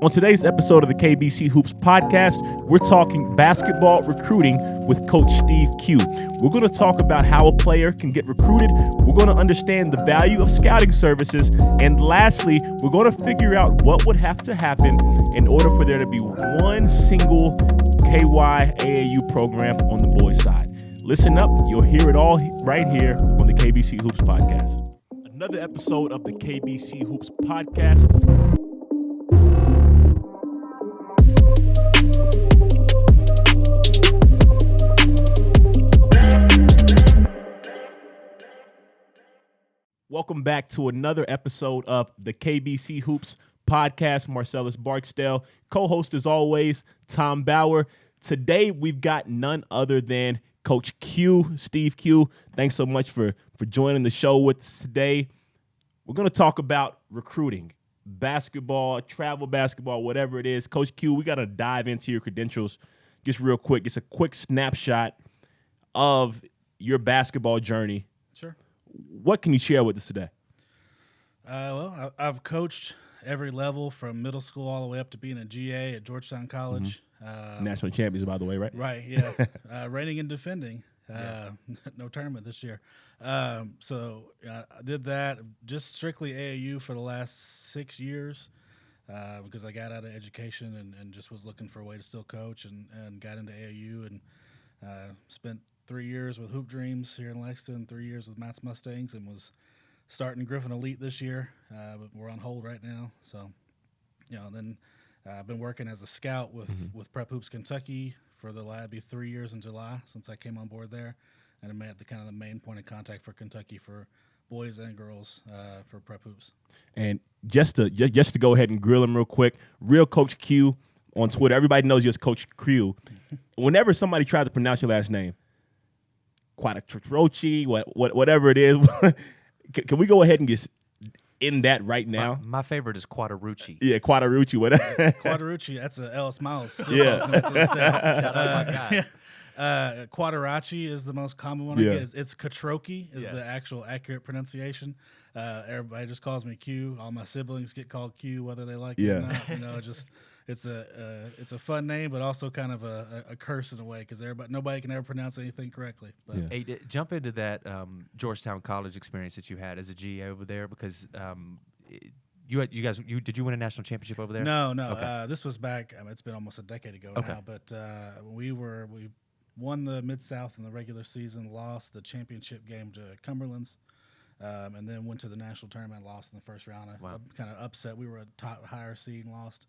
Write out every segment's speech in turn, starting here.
On today's episode of the KBC Hoops Podcast, we're talking basketball recruiting with Coach Steve Q. We're going to talk about how a player can get recruited. We're going to understand the value of scouting services. And lastly, we're going to figure out what would have to happen in order for there to be one single KY AAU program on the boys' side. Listen up. You'll hear it all right here on the KBC Hoops Podcast. Another episode of the KBC Hoops Podcast. Welcome back to another episode of the KBC Hoops Podcast. Marcellus Barksdale, co-host as always, Tom Bauer. Today we've got none other than Coach Q, Steve Q. Thanks so much for joining the show with us today. We're going to talk about recruiting, basketball, travel basketball, whatever it is. Coach Q, we got to dive into your credentials just real quick. It's a quick snapshot of your basketball journey. Sure. What can you share with us today? Well, I've coached every level from middle school all the way up to being a GA at Georgetown College. National champions, by the way, right? Right, yeah. Reigning and defending. No tournament this year. So I did that just strictly AAU for the last 6 years because I got out of education and just was looking for a way to still coach and got into AAU and spent 3 years with Hoop Dreams here in Lexington, 3 years with Matt's Mustangs, and was starting Griffin Elite this year, but we're on hold right now. So, then I've been working as a scout with Prep Hoops Kentucky for it'll be 3 years in July since I came on board there, and I'm at the main point of contact for Kentucky for boys and girls for Prep Hoops. And just to go ahead and grill him real quick, real Coach Q on Twitter. Everybody knows you as Coach Q. Whenever somebody tries to pronounce your last name, Quattrocchi, whatever it is. Can we go ahead and get in that right now? My favorite is Quattrocchi. Yeah, Quattrocchi. Whatever. Quattrocchi. That's a Ellis Miles. Yeah. Shout out my guy. Quattrocchi is the most common one I get. It's Quattrocchi is the actual accurate pronunciation. Everybody just calls me Q. All my siblings get called Q, whether they like it or not. It's a fun name, but also kind of a curse in a way because nobody can ever pronounce anything correctly. But. Yeah. Hey, jump into that Georgetown College experience that you had as a GA over there because did you win a national championship over there? No. Okay. This was back. it's been almost a decade ago now. But we won the Mid-South in the regular season, lost the championship game to Cumberland's. And then went to the national tournament, lost in the first round. Kind of upset. We were a top higher seed and lost.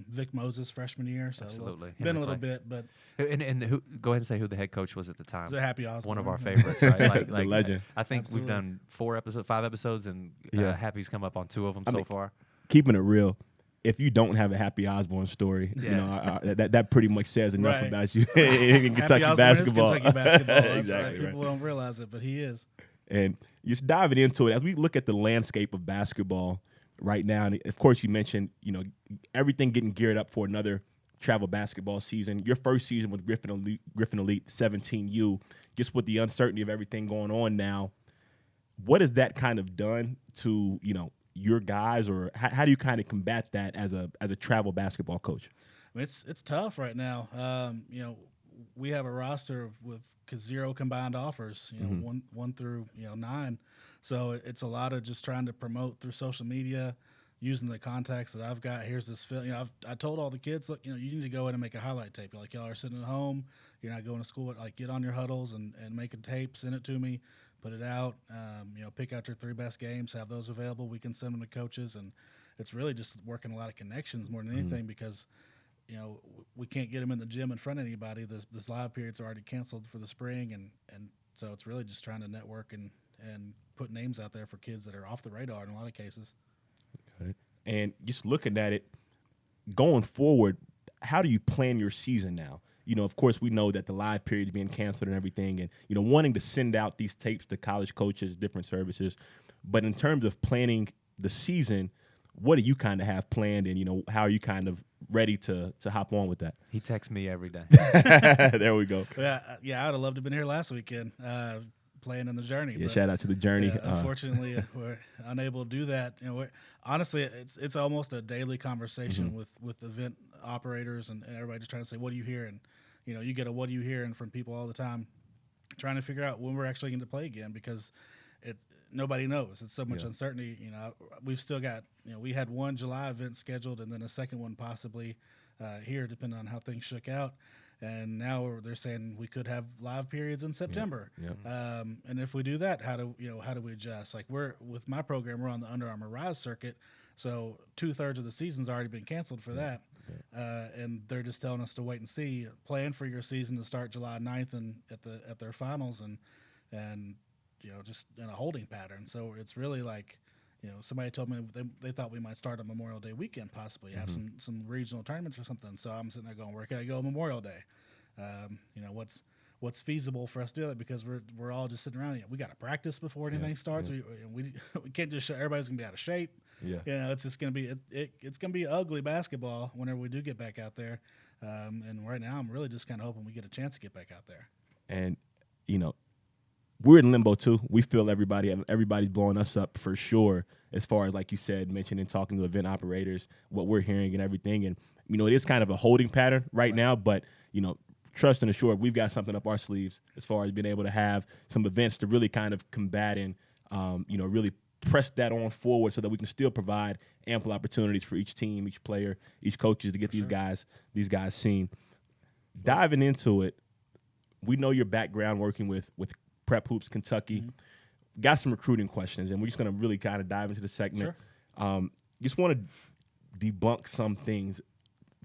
Vic Moses freshman year, so absolutely been a little bit, but go ahead and say who the head coach was at the time. It was Happy Osborne, one of our favorites, right? Like the legend. I think absolutely. We've done 5 episodes, and Happy's come up on 2 of them so far. Keeping it real, if you don't have a Happy Osborne story, that pretty much says enough about you in Kentucky basketball. Kentucky basketball. Exactly. People don't realize it, but he is. And just diving into it, as we look at the landscape of basketball right now, and of course you mentioned, everything getting geared up for another travel basketball season. Your first season with Griffin Elite 17U, just with the uncertainty of everything going on now, what has that kind of done to, your guys, or how do you kind of combat that as a travel basketball coach? It's tough right now. We have a roster with 0 combined offers, 1 through 9. So it's a lot of just trying to promote through social media, using the contacts that I've got. Here's this film. I told all the kids, look, you need to go in and make a highlight tape. Y'all are sitting at home, you're not going to school. Get on your huddles and make a tape, send it to me, put it out. Pick out your 3 best games, have those available. We can send them to coaches, and it's really just working a lot of connections more than anything because. We can't get them in the gym in front of anybody. This live period's already canceled for the spring, and so it's really just trying to network and put names out there for kids that are off the radar in a lot of cases. Okay. And just looking at it, going forward, how do you plan your season now? Of course, we know that the live period is being canceled and everything, and, wanting to send out these tapes to college coaches, different services. But in terms of planning the season, what do you kind of have planned, and, how are you kind of ready to hop on with that? He texts me every day. There we go. Yeah, I would have loved to have been here last weekend. playing in the journey. Yeah, but, shout out to the journey. Unfortunately, we're unable to do that. Honestly, it's almost a daily conversation with event operators and everybody just trying to say, what are you hearing? You get a what are you hearing from people all the time, trying to figure out when we're actually going to play again, because nobody knows. It's so much uncertainty. We've still got, we had one July event scheduled and then a second one possibly here, depending on how things shook out. And now they're saying we could have live periods in September. And if we do that, how do we adjust? Like with my program, we're on the Under Armour Rise circuit. So 2/3 of the season's already been canceled for that. And they're just telling us to wait and see, plan for your season to start July 9th and at their finals and just in a holding pattern. So it's really like, somebody told me they thought we might start on Memorial Day weekend, possibly have some regional tournaments or something. So I'm sitting there going, where can I go Memorial Day? What's feasible for us to do that, because we're all just sitting around. We got to practice before anything starts. We can't just show everybody's gonna be out of shape. It's just gonna be it's gonna be ugly basketball whenever we do get back out there. And right now I'm really just kind of hoping we get a chance to get back out there. And we're in limbo too. We feel everybody's blowing us up for sure, as far as, like you said, mentioning, talking to event operators, what we're hearing and everything. And it is kind of a holding pattern right now, but trust and assured, we've got something up our sleeves as far as being able to have some events to really kind of combat and really press that on forward, so that we can still provide ample opportunities for each team, each player, each coaches to get these guys seen. Diving into it, we know your background working with Prep Hoops Kentucky. Got some recruiting questions, and we're just going to really kind of dive into the segment. Just want to debunk some things.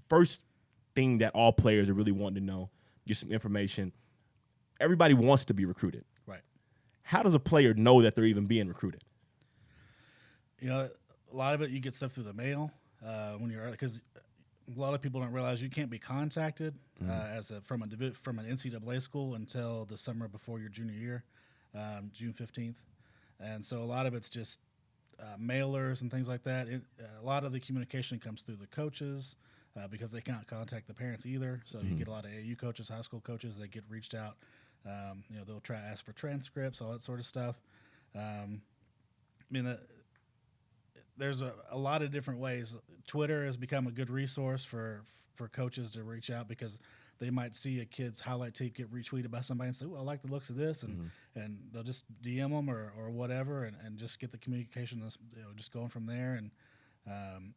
First thing that all players are really wanting to know, get some information. Everybody wants to be recruited. Right. How does a player know that they're even being recruited? A lot of it, you get stuff through the mail when you're, because a lot of people don't realize you can't be contacted from an NCAA school until the summer before your junior year, June 15th. And so a lot of it's just mailers and things like that. A lot of the communication comes through the coaches because they can't contact the parents either. So you get a lot of AAU coaches, high school coaches that get reached out. They'll try to ask for transcripts, all that sort of stuff. There's a lot of different ways. Twitter has become a good resource for coaches to reach out, because they might see a kid's highlight tape get retweeted by somebody and say, I like the looks of this, and they'll just DM them or whatever and just get the communication just going from there. And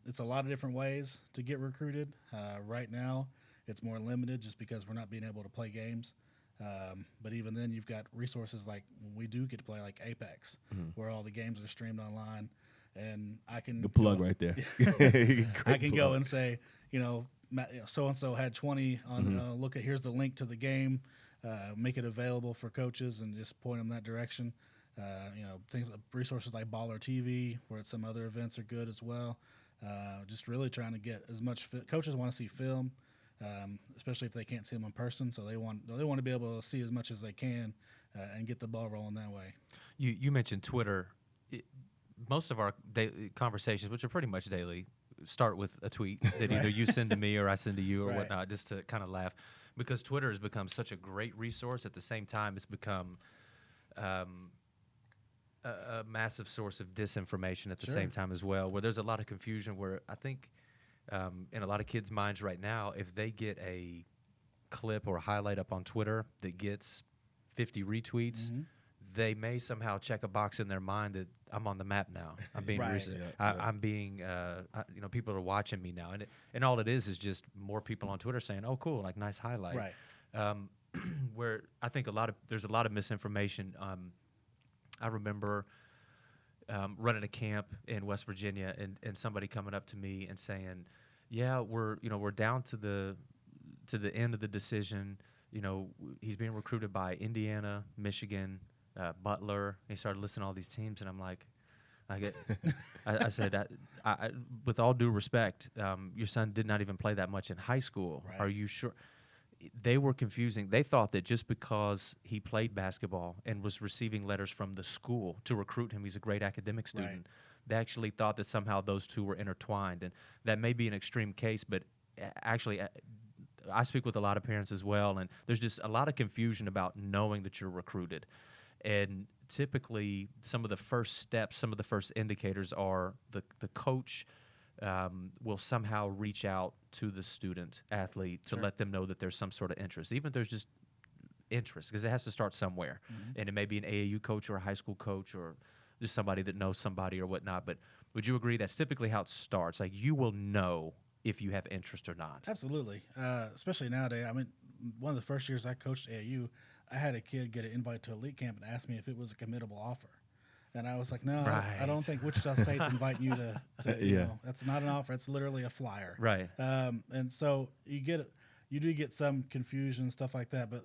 it's a lot of different ways to get recruited. Right now, it's more limited just because we're not being able to play games. But even then, you've got resources like when we do get to play, like Apex, where all the games are streamed online. And I can the plug right there. I can go and say, so and so had 20 on. Look at, here's the link to the game. Make it available for coaches and just point them that direction. Resources like Baller TV, where some other events are good as well. Just really trying to get as much. Coaches want to see film, especially if they can't see them in person. So they want to be able to see as much as they can and get the ball rolling that way. You mentioned Twitter. Most of our daily conversations, which are pretty much daily, start with a tweet that either you send to me or I send to you or whatnot, just to kind of laugh. Because Twitter has become such a great resource. At the same time, it's become a massive source of disinformation at the same time as well, where there's a lot of confusion, where I think in a lot of kids' minds right now, if they get a clip or a highlight up on Twitter that gets 50 retweets, they may somehow check a box in their mind that I'm on the map now. I'm being recent. I'm being, people are watching me now. And all it is just more people on Twitter saying, oh, cool, like nice highlight. Right. Where I think there's a lot of misinformation. I remember running a camp in West Virginia and somebody coming up to me and saying, yeah, we're down to the end of the decision. He's being recruited by Indiana, Michigan, Butler. He started listing all these teams, and I'm like, I said, with all due respect, your son did not even play that much in high school. Right. Are you sure? They were confusing. They thought that just because he played basketball and was receiving letters from the school to recruit him, he's a great academic student. Right. They actually thought that somehow those two were intertwined, and that may be an extreme case, but actually, I speak with a lot of parents as well, and there's just a lot of confusion about knowing that you're recruited. And typically, some of the first steps, some of the first indicators are the coach will somehow reach out to the student athlete to let them know that there's some sort of interest, even if there's just interest, because it has to start somewhere. And it may be an AAU coach or a high school coach or just somebody that knows somebody or whatnot. But would you agree that's typically how it starts? Like, you will know if you have interest or not. Absolutely. Especially nowadays. I mean, one of the first years I coached AAU, I had a kid get an invite to Elite Camp and ask me if it was a committable offer. And I was like, no, I don't think Wichita State's inviting you to you know, that's not an offer. It's literally a flyer. Right. And so you do get some confusion, stuff like that. But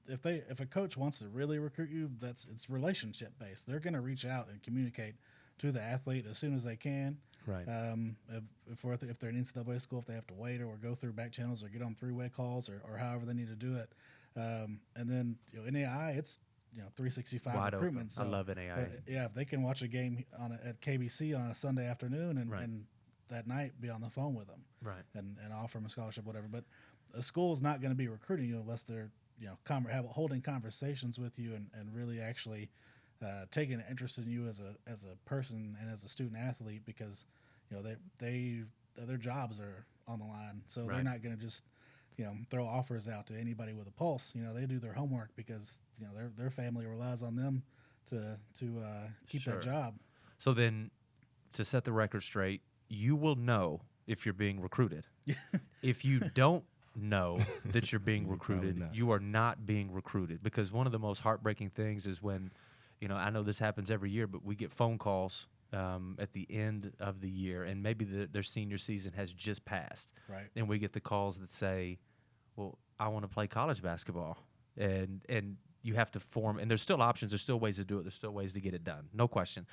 if a coach wants to really recruit you, it's relationship based. They're going to reach out and communicate to the athlete as soon as they can. Right. If they're an NCAA school, if they have to wait or go through back channels or get on three-way calls or however they need to do it. And then NAI, it's 365 wide recruitment. Open. So, I love NAI. if they can watch a game at KBC on a Sunday afternoon and that night be on the phone with them, Right. and offer them a scholarship, whatever. But a school's not going to be recruiting you unless they're holding conversations with you and really actually taking an interest in you as a person and as a student athlete, because their jobs are on the line, so they're not going to just throw offers out to anybody with a pulse. They do their homework because their family relies on them to keep that job. So then, to set the record straight, you will know if you're being recruited. If you don't know that you're being recruited, you are not being recruited. Because one of the most heartbreaking things is when, I know this happens every year, but we get phone calls at the end of the year, and maybe their senior season has just passed. Right. And we get the calls that say, well, I want to play college basketball. And you have to form, and there's still options, there's still ways to do it, there's still ways to get it done, no question.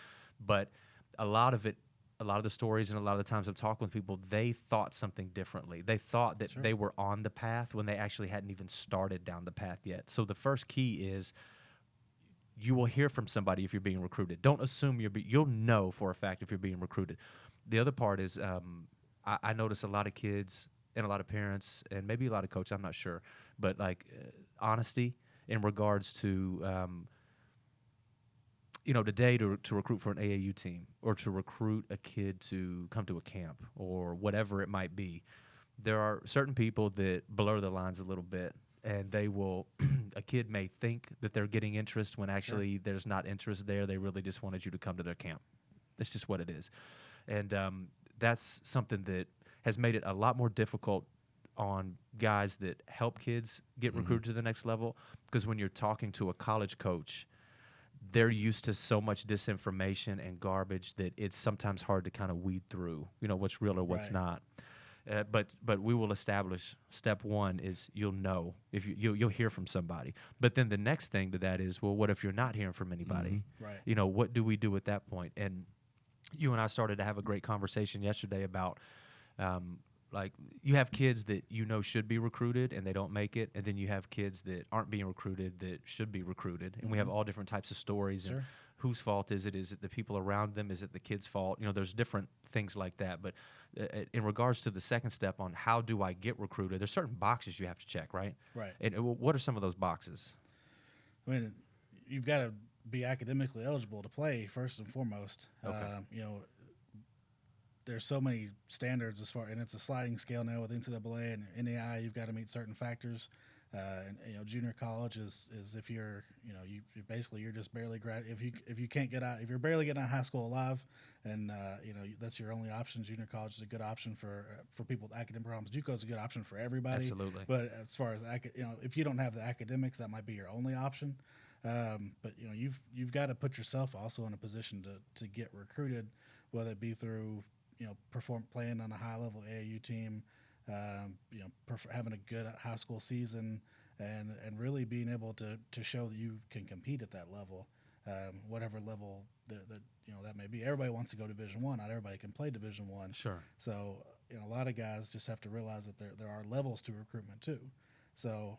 But a lot of the stories and a lot of the times I'm talking with people, they thought something differently. They thought that they were on the path when they actually hadn't even started down the path yet. So the first key is you will hear from somebody if you're being recruited. Don't assume you'll know for a fact if you're being recruited. The other part is I notice a lot of kids and a lot of parents and maybe a lot of coaches, I'm not sure, but honesty in regards to today to recruit for an AAU team or to recruit a kid to come to a camp or whatever it might be. There are certain people that blur the lines a little bit, and they will a kid may think that they're getting interest when actually there's not interest there. They really just wanted you to come to their camp. That's just what it is. And that's something that has made it a lot more difficult on guys that help kids get recruited to the next level, because when you're talking to a college coach, they're used to so much disinformation and garbage that it's sometimes hard to kind of weed through, what's real or what's not. But we will establish step one is you'll know if you'll hear from somebody. But then the next thing to that is, well, what if you're not hearing from anybody? Right. What do we do at that point? And you and I started to have a great conversation yesterday about you have kids that should be recruited and they don't make it, and then you have kids that aren't being recruited that should be recruited, and we have all different types of stories. And whose fault is it? Is it the people around them? Is it the kid's fault? There's different things like that. But in regards to the second step on how do I get recruited, there's certain boxes you have to check, right? Right. And what are some of those boxes? I mean, you've got to be academically eligible to play first and foremost. Okay. There's so many standards and it's a sliding scale now with NCAA and NAI. You've got to meet certain factors. And junior college is if you're you're just barely if you can't get out, if you're barely getting out of high school alive, and that's your only option. Junior college is a good option for people with academic problems. JUCO is a good option for everybody. Absolutely. But as far as if you don't have the academics, that might be your only option. But you've got to put yourself also in a position to get recruited, whether it be through playing on a high level AAU team. Having a good high school season and really being able to show that you can compete at that level, whatever level that may be. Everybody wants to go Division I. Not everybody can play Division I. Sure. So a lot of guys just have to realize that there are levels to recruitment too. So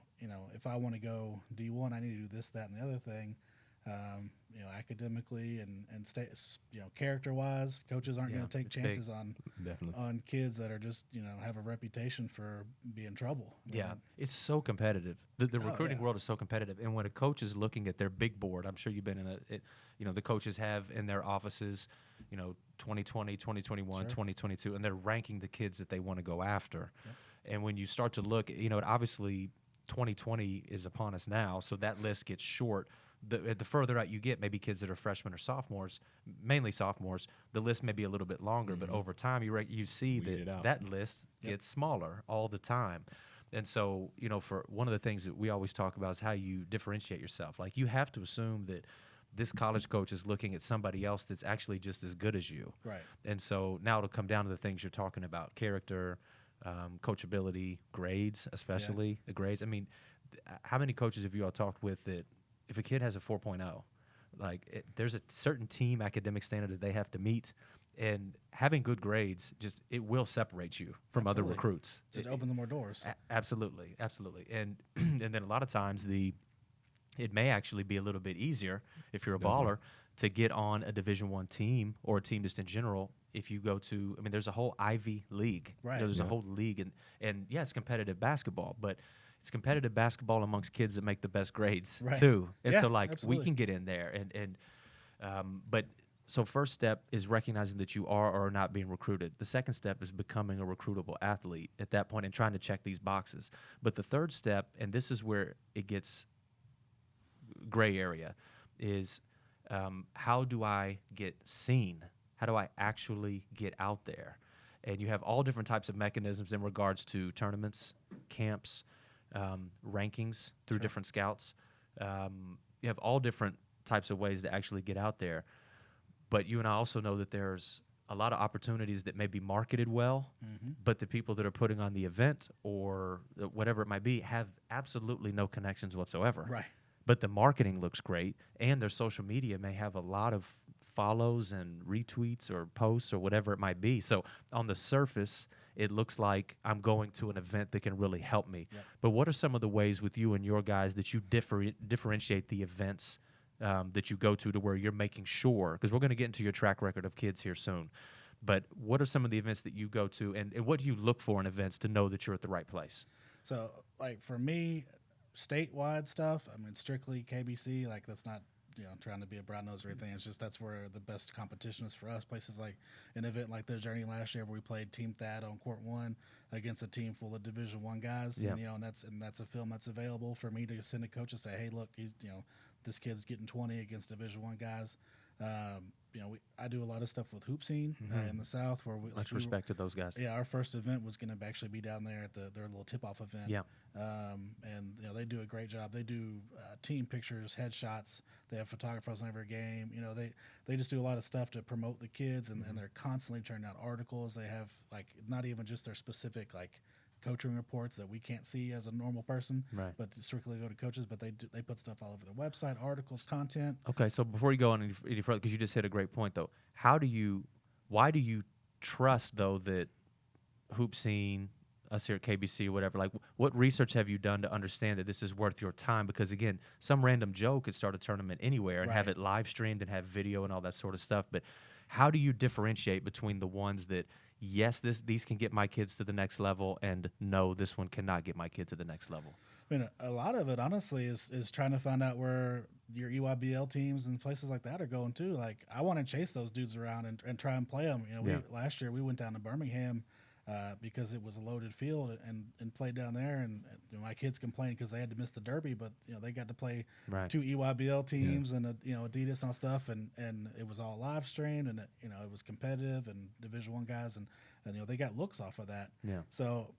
if I want to go D1, I need to do this, that, and the other thing. academically and character wise, coaches aren't going to take chances on kids that are just have a reputation for being trouble. It's so competitive. The recruiting world is so competitive, and when a coach is looking at their big board, I'm sure you've been in the coaches have in their offices, 2020, 2021, 2022, and they're ranking the kids that they want to go after. And when you start to look, obviously 2020 is upon us now, so that list gets short. The further out you get, maybe kids that are freshmen or sophomores, mainly sophomores, the list may be a little bit longer, but over time you see that list gets smaller all the time. And so, for one of the things that we always talk about is how you differentiate yourself. Like, you have to assume that this college coach is looking at somebody else that's actually just as good as you. Right. And so now it'll come down to the things you're talking about: character, coachability, grades, especially the grades. I mean, how many coaches have you all talked with that if a kid has a 4.0, there's a certain team academic standard that they have to meet, and having good grades it will separate you from other recruits. It opens more doors. Absolutely. And and then a lot of times it may actually be a little bit easier if you're a baller to get on a Division I team or a team just in general. If you go to, there's a whole Ivy League. Right. There's a whole league, and it's competitive basketball, but it's competitive basketball amongst kids that make the best grades too. And so absolutely. We can get in there but so first step is recognizing that you are or are not being recruited. The second step is becoming a recruitable athlete at that point and trying to check these boxes. But the third step, and this is where it gets gray area, is how do I get seen? How do I actually get out there? And you have all different types of mechanisms in regards to tournaments, camps, rankings through different scouts. You have all different types of ways to actually get out there. But you and I also know that there's a lot of opportunities that may be marketed well, but the people that are putting on the event or whatever it might be have absolutely no connections whatsoever. Right. But the marketing looks great, and their social media may have a lot of follows and retweets or posts or whatever it might be. So on the surface, it looks like I'm going to an event that can really help me. Yep. But what are some of the ways with you and your guys that you differentiate the events that you go to where you're making sure, because we're going to get into your track record of kids here soon, but what are some of the events that you go to, and what do you look for in events to know that you're at the right place? So, for me, statewide stuff, strictly KBC, that's not, trying to be a brown nose or anything. It's just that's where the best competition is for us. Places like an event like the Journey last year where we played Team Thad on Court 1 against a team full of Division I guys. Yeah. And, that's a film that's available for me to send a coach and say, hey, look, he's, this kid's getting 20 against Division I guys. I do a lot of stuff with Hoop Scene in the South. Where much respect to those guys. Yeah, our first event was going to actually be down there at their little tip-off event. Yeah, and they do a great job. They do team pictures, headshots. They have photographers on every game. They just do a lot of stuff to promote the kids, and they're constantly churning out articles. They have not even just their specific coaching reports that we can't see as a normal person, right, but strictly go to coaches. But they put stuff all over their website, articles, content. Okay, so before you go on any further, because you just hit a great point though, why do you trust though that Hoop Scene, us here at KBC or whatever, what research have you done to understand that this is worth your time? Because again, some random Joe could start a tournament anywhere and have it live streamed and have video and all that sort of stuff. But how do you differentiate between the ones that, yes, these can get my kids to the next level, and no, this one cannot get my kid to the next level? A lot of it, honestly, is trying to find out where your EYBL teams and places like that are going too. I want to chase those dudes around and try and play them. Last year we went down to Birmingham because it was a loaded field and played down there. And my kids complained because they had to miss the Derby, but they got to play two EYBL teams and Adidas and stuff, and it was all live streamed, and it was competitive and Division I guys, and they got looks off of that. Yeah. So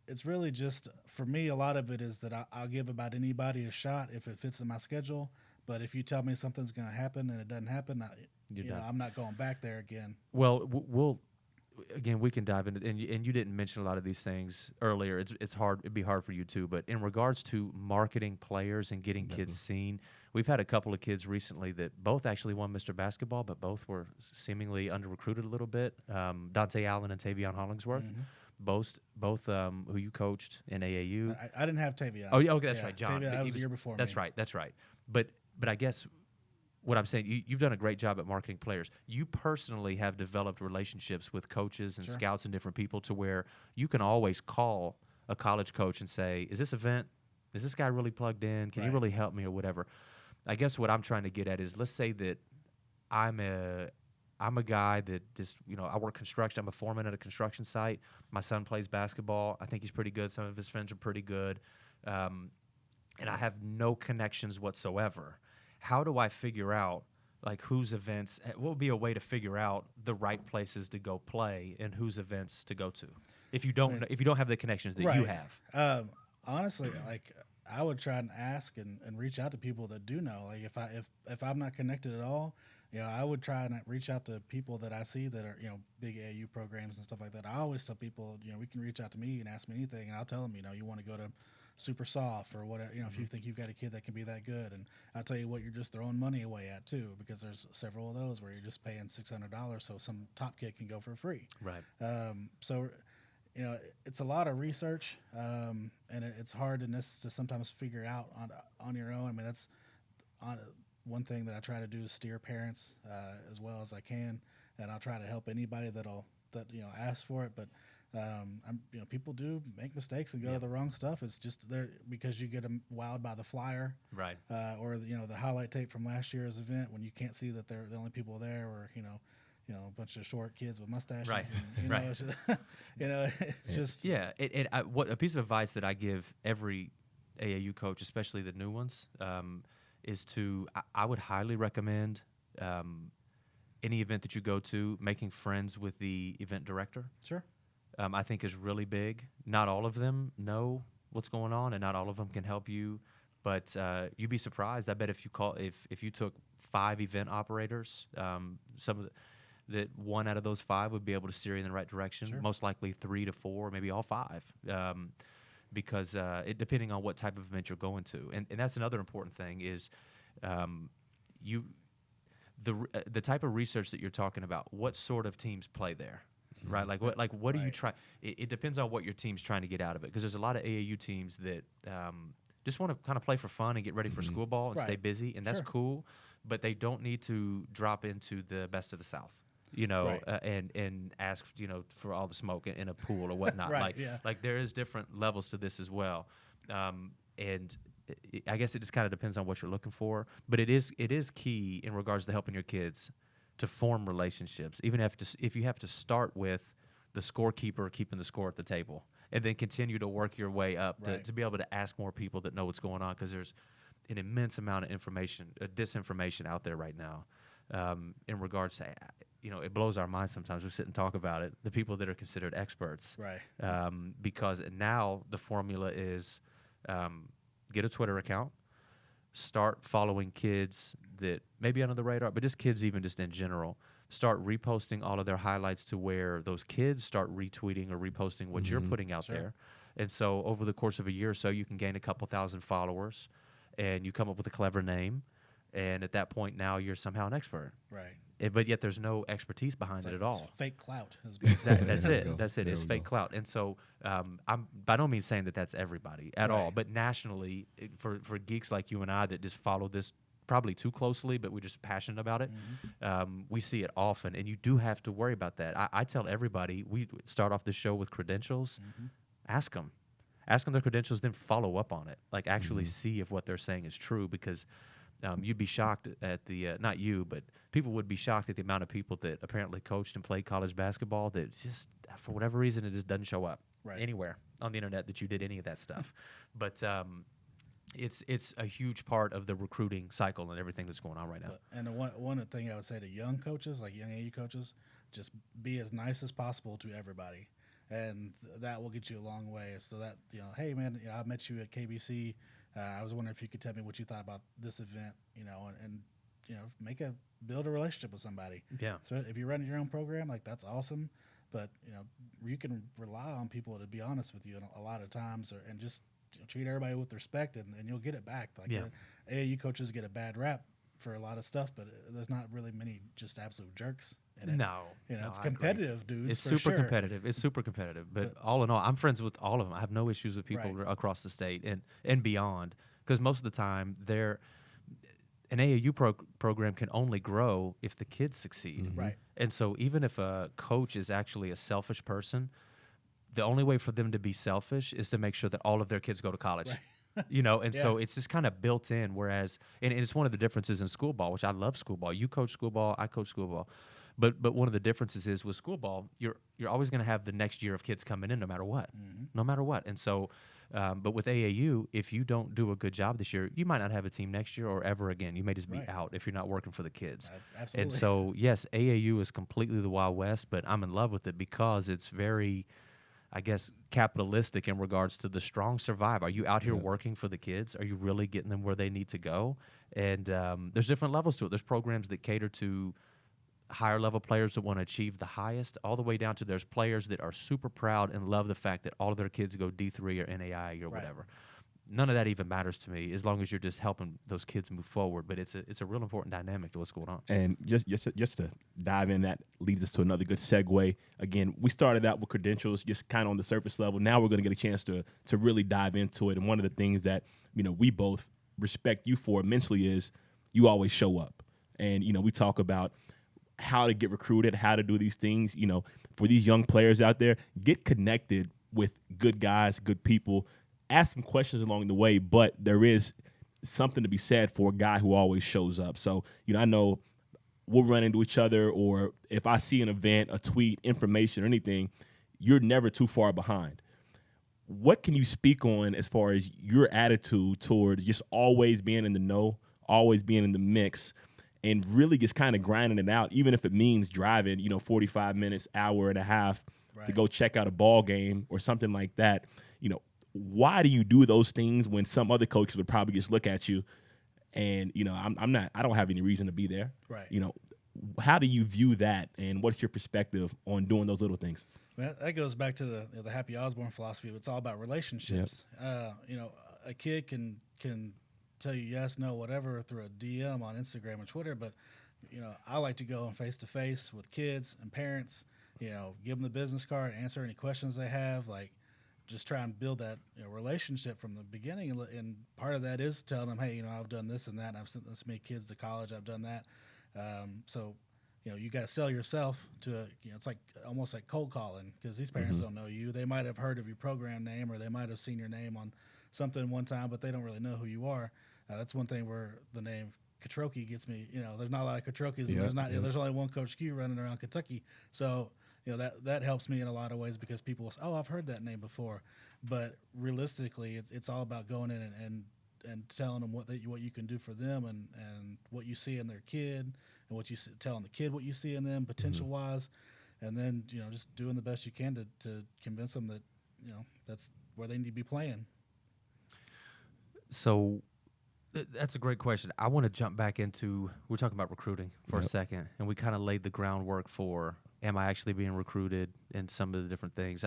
it's really just, for me, a lot of it is that I'll give about anybody a shot if it fits in my schedule. But if you tell me something's going to happen and it doesn't happen, I'm not going back there again. Well, we can dive into, and you didn't mention a lot of these things earlier. It's hard. It'd be hard for you too. But in regards to marketing players and getting kids seen, we've had a couple of kids recently that both actually won Mr. Basketball, but both were seemingly under-recruited a little bit. Dante Allen and Tavion Hollingsworth. Mm-hmm. Both who you coached in AAU. I didn't have Tavion. Oh, okay, that's right, John. Tavion, I was a year before. That's right. But I guess what I'm saying, you've done a great job at marketing players. You personally have developed relationships with coaches and scouts and different people to where you can always call a college coach and say, is this guy really plugged in? Can he really help me or whatever? I guess what I'm trying to get at is, let's say that I'm a guy that just, I work construction. I'm a foreman at a construction site. My son plays basketball. I think he's pretty good. Some of his friends are pretty good. And I have no connections whatsoever. How do I figure out, like, whose events? What would be a way to figure out the right places to go play and whose events to go to if you don't have the connections that you have? Honestly, like, I would try and ask and reach out to people that do know. Like, if I'm not connected at all, I would try and reach out to people that I see that are, big AAU programs and stuff like that. I always tell people, we can reach out to me and ask me anything, and I'll tell them, you want to go to Super Soft or whatever, if you think you've got a kid that can be that good. And I'll tell you what you're just throwing money away at too, because there's several of those where you're just paying $600 so some top kid can go for free. Right. So, it's a lot of research, and it's hard to sometimes figure out on your own. I mean, that's one thing that I try to do is steer parents as well as I can, and I'll try to help anybody that ask for it. But people do make mistakes and go to the wrong stuff. It's just there because you get them wowed by the flyer, right? Or the highlight tape from last year's event when you can't see that they're the only people there, or a bunch of short kids with mustaches. Right. And, right. It's just, it's just what a piece of advice that I give every AAU coach, especially the new ones, is I would highly recommend any event that you go to, making friends with the event director. Sure. I think is really big. Not all of them know what's going on, and not all of them can help you. But you'd be surprised. I bet if you took 5 event operators, that 1 out of those 5 would be able to steer you in the right direction. Sure. Most likely 3 to 4, maybe all 5, because depending on what type of event you're going to, and that's another important thing is the type of research that you're talking about. What sort of teams play there? Right, what do you try? It depends on what your team's trying to get out of it, because there's a lot of AAU teams that just want to kind of play for fun and get ready for school ball and stay busy, and that's cool. But they don't need to drop into the best of the South, and ask for all the smoke in a pool or whatnot. Like there is different levels to this as well, and I guess it just kind of depends on what you're looking for. But it is key in regards to helping your kids to form relationships, even if you have to start with the scorekeeper keeping the score at the table, and then continue to work your way up to be able to ask more people that know what's going on, because there's an immense amount of disinformation out there right now in regards to, it blows our minds sometimes. We sit and talk about it, the people that are considered experts, because now the formula is get a Twitter account, start following kids that may be under the radar, but just kids even just in general. Start reposting all of their highlights to where those kids start retweeting or reposting what you're putting out there. And so over the course of a year or so, you can gain a couple thousand followers, and you come up with a clever name. And at that point, now you're somehow an expert. Right. But yet there's no expertise behind it at all. Fake clout. That's it. That's it. It's fake clout. And so I'm by no means saying that that's everybody at all. But nationally, for geeks like you and I that just follow this probably too closely, but we're just passionate about it, we see it often. And you do have to worry about that. I tell everybody, we start off the show with credentials. Ask them their credentials, then follow up on it. Like actually see if what they're saying is true, because you'd be shocked at the not you, but people would be shocked at the amount of people that apparently coached and played college basketball that just for whatever reason it just doesn't show up anywhere on the internet that you did any of that stuff. But it's a huge part of the recruiting cycle and everything that's going on right now. And the one thing I would say to young coaches, like young AAU coaches, just be as nice as possible to everybody, and that will get you a long way. So that hey man, I met you at KBC. I was wondering if you could tell me what you thought about this event, and build a relationship with somebody. Yeah. So if you're running your own program, like that's awesome, but you can rely on people to be honest with you a lot of times, and just treat everybody with respect, and you'll get it back. Like AAU coaches get a bad rap for a lot of stuff, but there's not really many just absolute jerks. No, it's competitive, dudes. It's super competitive. It's super competitive. But all in all, I'm friends with all of them. I have no issues with people across the state and beyond, because most of the time an AAU program can only grow if the kids succeed. Mm-hmm. Right. And so even if a coach is actually a selfish person, the only way for them to be selfish is to make sure that all of their kids go to college. Right. And so it's just kind of built in, whereas and it's one of the differences in school ball, which I love school ball. You coach school ball, I coach school ball. But one of the differences is with school ball, you're always going to have the next year of kids coming in no matter what. Mm-hmm. No matter what. And so but with AAU, if you don't do a good job this year, you might not have a team next year or ever again. You may just be out if you're not working for the kids. Absolutely. And so, yes, AAU is completely the Wild West, but I'm in love with it because it's very, I guess, capitalistic in regards to the strong survive. Are you out here working for the kids? Are you really getting them where they need to go? And there's different levels to it. There's programs that cater to higher level players that want to achieve the highest, all the way down to there's players that are super proud and love the fact that all of their kids go D3 or NAI or whatever. None of that even matters to me as long as you're just helping those kids move forward. But it's a real important dynamic to what's going on. And just to dive in, that leads us to another good segue. Again, we started out with credentials, just kind of on the surface level. Now we're going to get a chance to really dive into it. And one of the things that we both respect you for immensely is you always show up. And we talk about how to get recruited, how to do these things. For these young players out there, get connected with good guys, good people. Ask some questions along the way, but there is something to be said for a guy who always shows up. So, I know we'll run into each other, or if I see an event, a tweet, information, or anything, you're never too far behind. What can you speak on as far as your attitude toward just always being in the know, always being in the mix, and really just kind of grinding it out, even if it means driving, 45 minutes, hour and a half to go check out a ball game or something like that? Why do you do those things when some other coaches would probably just look at you and, I don't have any reason to be there. Right. How do you view that, and what's your perspective on doing those little things? Well, that goes back to the Happy Osborne philosophy. It's all about relationships. Yep. A kid can tell you yes, no, whatever through a DM on Instagram or Twitter, but I like to go face to face with kids and parents. Give them the business card, answer any questions they have. Like, just try and build that relationship from the beginning. And part of that is telling them, hey, I've done this and that. And I've sent this many kids to college. I've done that. So you got to sell yourself to it's like almost like cold calling, because these parents don't know you. They might have heard of your program name, or they might have seen your name on something one time, but they don't really know who you are. That's one thing where the name Quattrocchi gets me. There's not a lot of Quattrocchis, and there's only one Coach Q running around Kentucky. So that helps me in a lot of ways, because people will say, oh, I've heard that name before. But realistically, it's all about going in and telling them what you can do for them, and what you see in their kid, and what you see, telling the kid what you see in them potential wise, and then just doing the best you can to convince them that that's where they need to be playing. So that's a great question. I want to jump back into, we're talking about recruiting for a second, and we kind of laid the groundwork for, am I actually being recruited, and some of the different things.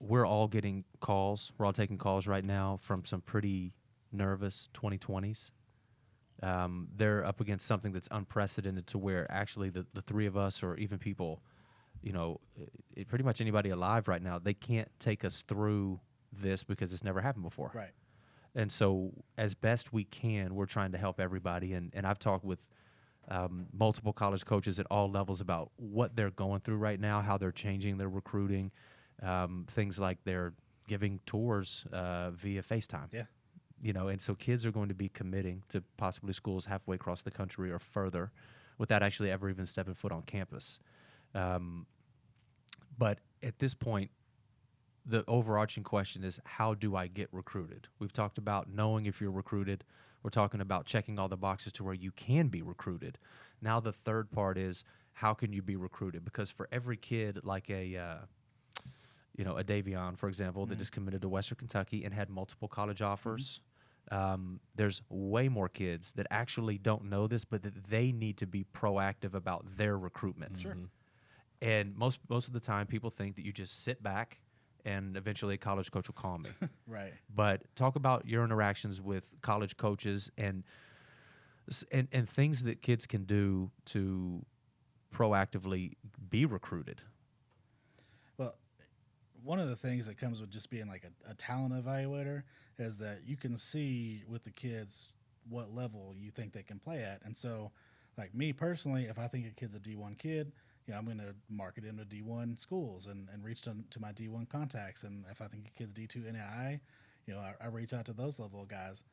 We're all getting calls. We're all taking calls right now from some pretty nervous 2020s. They're up against something that's unprecedented, to where actually the three of us, or even people, pretty much anybody alive right now, they can't take us through this because it's never happened before. Right. And so as best we can, we're trying to help everybody. And I've talked with multiple college coaches at all levels about what they're going through right now, how they're changing their recruiting, things like they're giving tours via FaceTime. Yeah. And so kids are going to be committing to possibly schools halfway across the country or further without actually ever even stepping foot on campus. But at this point, the overarching question is, how do I get recruited? We've talked about knowing if you're recruited. We're talking about checking all the boxes to where you can be recruited. Now the third part is, how can you be recruited? Because for every kid, like a Davion, for example, that just committed to Western Kentucky and had multiple college offers, there's way more kids that actually don't know this, but that they need to be proactive about their recruitment. Sure. And most of the time, people think that you just sit back and eventually a college coach will call me. Right. But talk about your interactions with college coaches and things that kids can do to proactively be recruited. Well, one of the things that comes with just being like a talent evaluator is that you can see with the kids what level you think they can play at. And so, like me personally, if I think a kid's a D1 kid, I'm going to market him to D1 schools and reach to my D1 contacts. And if I think a kid's D2 NAI, I reach out to those level of guys.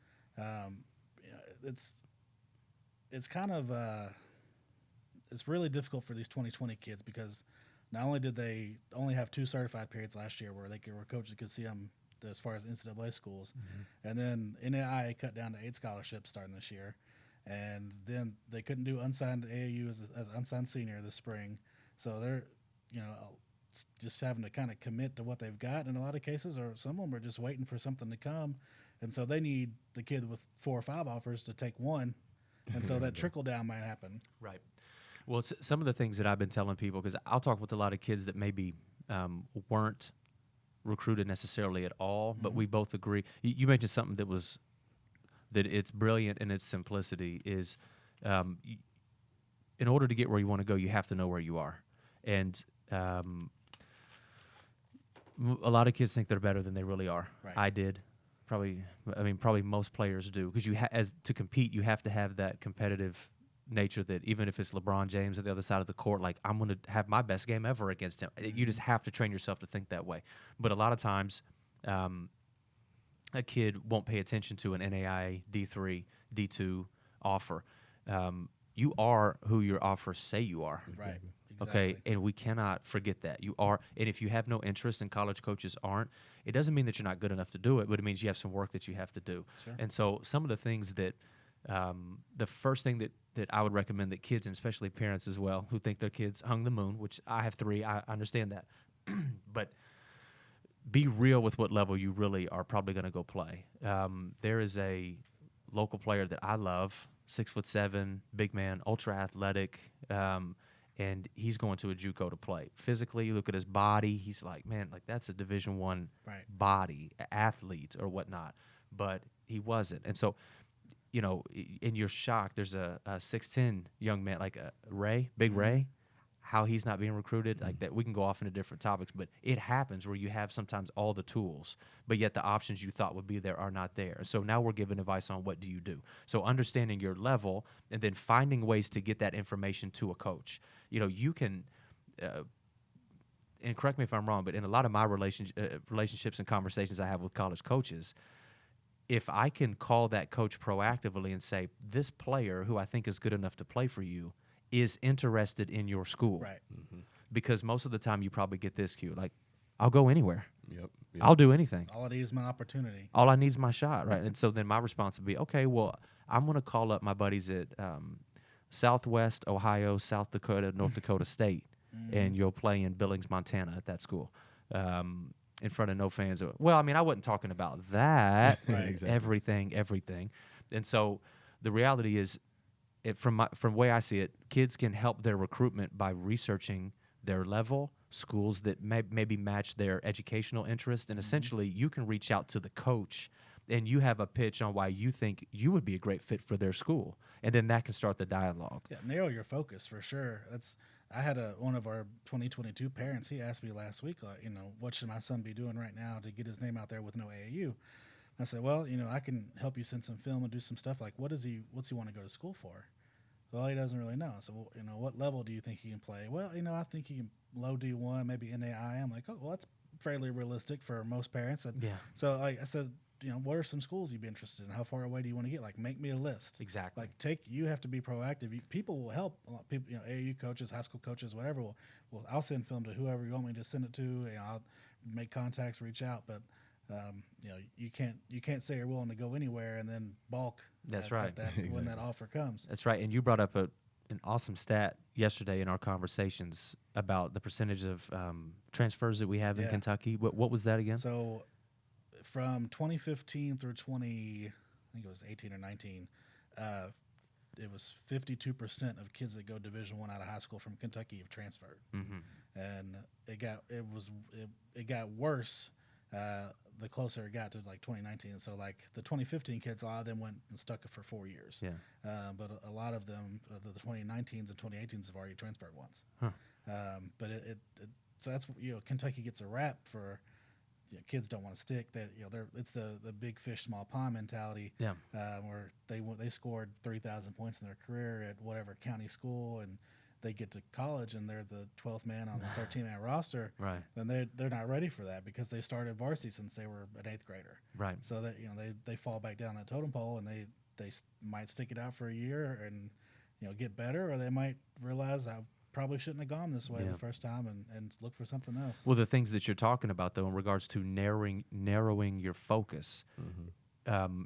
It's kind of it's really difficult for these 2020 kids because not only did they only have 2 certified periods last year where coaches could see them as far as NCAA schools, and then NAI cut down to 8 scholarships starting this year. And then they couldn't do unsigned AAU as unsigned senior this spring. So they're, just having to kind of commit to what they've got in a lot of cases, or some of them are just waiting for something to come. And so they need the kid with 4 or 5 offers to take one. And so that trickle down might happen. Right. Well, some of the things that I've been telling people, because I'll talk with a lot of kids that maybe weren't recruited necessarily at all, but we both agree. You mentioned something that it's brilliant in its simplicity is in order to get where you want to go, you have to know where you are. And a lot of kids think they're better than they really are. Right. I did. Probably most players do, because as to compete, you have to have that competitive nature that even if it's LeBron James at the other side of the court, like I'm going to have my best game ever against him. You just have to train yourself to think that way. But a lot of times, a kid won't pay attention to an NAIA D3, D2 offer. You are who your offers say you are. Right. Okay, and we cannot forget that. You are, and if you have no interest and college coaches aren't, it doesn't mean that you're not good enough to do it, but it means you have some work that you have to do. Sure. And so some of the things that, the first thing that I would recommend that kids, and especially parents as well, who think their kids hung the moon, which I have 3, I understand that, but be real with what level you really are probably going to go play. There is a local player that I love, 6'7", big man, ultra athletic, and he's going to a JUCO to play. Physically, you look at his body, he's like, man, like that's a Division I body, athlete or whatnot. But he wasn't. And so, in your shock, there's a 6'10" young man, like a Ray, Big Ray, how he's not being recruited, like that. We can go off into different topics, but it happens where you have sometimes all the tools, but yet the options you thought would be there are not there. So now we're giving advice on what do you do. So understanding your level and then finding ways to get that information to a coach. You can, and correct me if I'm wrong, but in a lot of my relationships and conversations I have with college coaches, if I can call that coach proactively and say, this player who I think is good enough to play for you is interested in your school. Right. Because most of the time you probably get this cue, like, I'll go anywhere. Yep. I'll do anything. All I need is my opportunity. All I need is my shot, right? And so then my response would be, okay, well, I'm going to call up my buddies at Southwest Ohio, South Dakota, North Dakota State, and you'll play in Billings, Montana at that school in front of no fans. Well, I mean, I wasn't talking about that. Right. Exactly. Everything. And so the reality is, from the way I see it, kids can help their recruitment by researching their level, schools that maybe match their educational interest, and essentially you can reach out to the coach and you have a pitch on why you think you would be a great fit for their school, and then that can start the dialogue. Yeah, narrow your focus for sure. I had one of our 2022 parents. He asked me last week, what should my son be doing right now to get his name out there with no AAU? I said, well, I can help you send some film and do some stuff. Like, what's he want to go to school for? Well, he doesn't really know. So, what level do you think he can play? Well, I think he can low D1, maybe NAI. I'm like, oh, well, that's fairly realistic for most parents. And Yeah. so I said, what are some schools you'd be interested in? How far away do you want to get? Like, make me a list. Exactly. Like, you have to be proactive. People will help. A lot of people, AAU coaches, high school coaches, whatever. Well, I'll send film to whoever you want me to send it to. I'll make contacts, reach out. But you can't say you're willing to go anywhere and then balk. That's right. At that, when that offer comes. That's right. And you brought up an awesome stat yesterday in our conversations about the percentage of transfers that we have in Kentucky. What was that again? So from 2015 through I think it was 18 or 19, it was 52% of kids that go Division I out of high school from Kentucky have transferred. And it got worse the closer it got to like 2019. So like the 2015 kids, a lot of them went and stuck it for 4 years. Yeah. But a lot of them, the 2019s and 2018s, have already transferred once. Huh. But so that's Kentucky gets a rap for kids don't want to stick. That it's the big fish, small pond mentality. Yeah. Where they scored 3,000 points in their career at whatever county school, and they get to college and they're the 12th man on the 13-man roster. Right. Then they're not ready for that because they started varsity since they were an 8th grader. Right. So that they fall back down that totem pole, and they might stick it out for a year and get better, or they might realize I probably shouldn't have gone this way the first time and look for something else. Well, the things that you're talking about, though, in regards to narrowing your focus,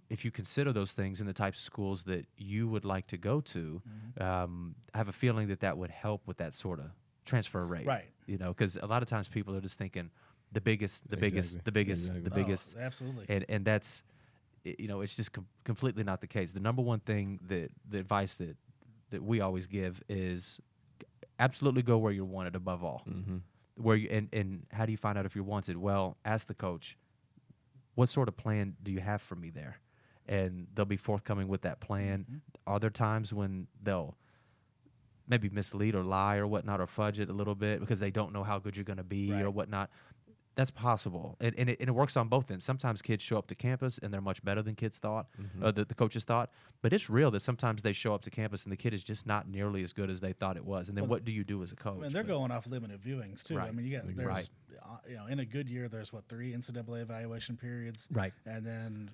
if you consider those things in the types of schools that you would like to go to, I have a feeling that would help with that sort of transfer rate. Right. Because a lot of times people are just thinking the biggest, the biggest. Oh, absolutely. And that's, it's just completely not the case. The number one thing the advice that we always give is absolutely go where you're wanted above all. Where you and how do you find out if you're wanted? Well, ask the coach, what sort of plan do you have for me there? And they'll be forthcoming with that plan. Are there times when they'll maybe mislead or lie or whatnot or fudge it a little bit because they don't know how good you're going to be or whatnot? That's possible, and it works on both ends. Sometimes kids show up to campus and they're much better than kids thought, the coaches thought. But it's real that sometimes they show up to campus and the kid is just not nearly as good as they thought it was. And then what do you do as a coach? I mean, they're going off limited viewings too. Right. I mean, there's in a good year, there's 3 NCAA evaluation periods, right? And then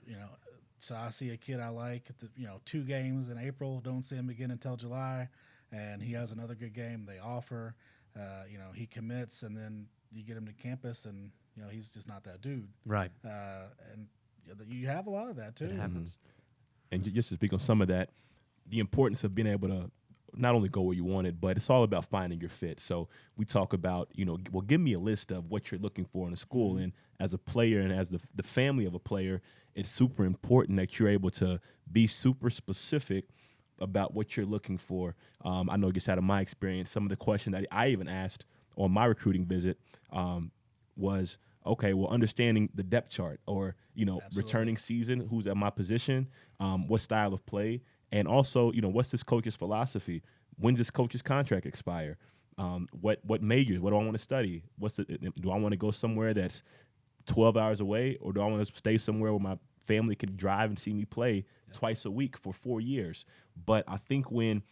so I see a kid I like, 2 games in April, don't see him again until July, and he has another good game. They offer, he commits, and then you get him to campus, and he's just not that dude. Right. And you have a lot of that too. It happens. And just to speak on some of that, the importance of being able to not only go where you want it, but it's all about finding your fit. So we talk about, well, give me a list of what you're looking for in a school. And as a player and as the family of a player, it's super important that you're able to be super specific about what you're looking for. I know just out of my experience, some of the questions that I even asked on my recruiting visit was, okay, well, understanding the depth chart or, returning season, who's at my position, what style of play, and also, what's this coach's philosophy? When's this coach's contract expire? What majors? What do I want to study? Do I want to go somewhere that's 12 hours away, or do I want to stay somewhere where my family can drive and see me play twice a week for 4 years? But I think when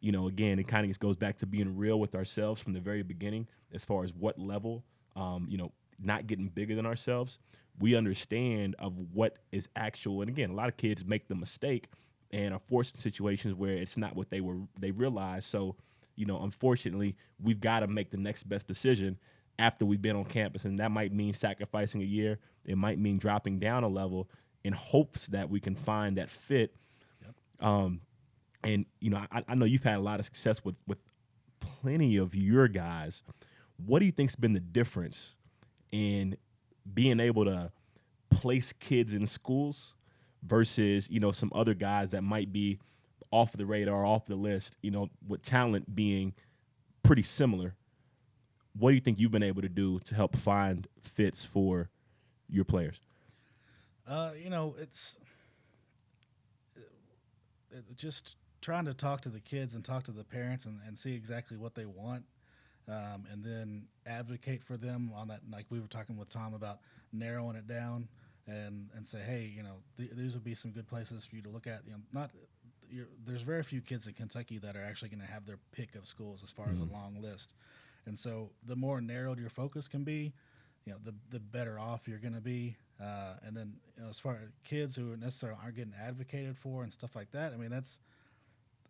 again, it kind of just goes back to being real with ourselves from the very beginning as far as what level, not getting bigger than ourselves. We understand of what is actual. And again, a lot of kids make the mistake and are forced in situations where it's not what they realize. So, unfortunately, we've got to make the next best decision after we've been on campus. And that might mean sacrificing a year. It might mean dropping down a level in hopes that we can find that fit. Yep. And, I know you've had a lot of success with plenty of your guys. What do you think's been the difference in being able to place kids in schools versus, some other guys that might be off the radar, off the list, with talent being pretty similar? What do you think you've been able to do to help find fits for your players? It's just trying to talk to the kids and talk to the parents and see exactly what they want, and then advocate for them on that. Like we were talking with Tom about narrowing it down and say, hey, these would be some good places for you to look at. There's very few kids in Kentucky that are actually going to have their pick of schools as far as a long list. And so the more narrowed your focus can be, the better off you're going to be. And then as far as kids who necessarily aren't getting advocated for and stuff like that, I mean,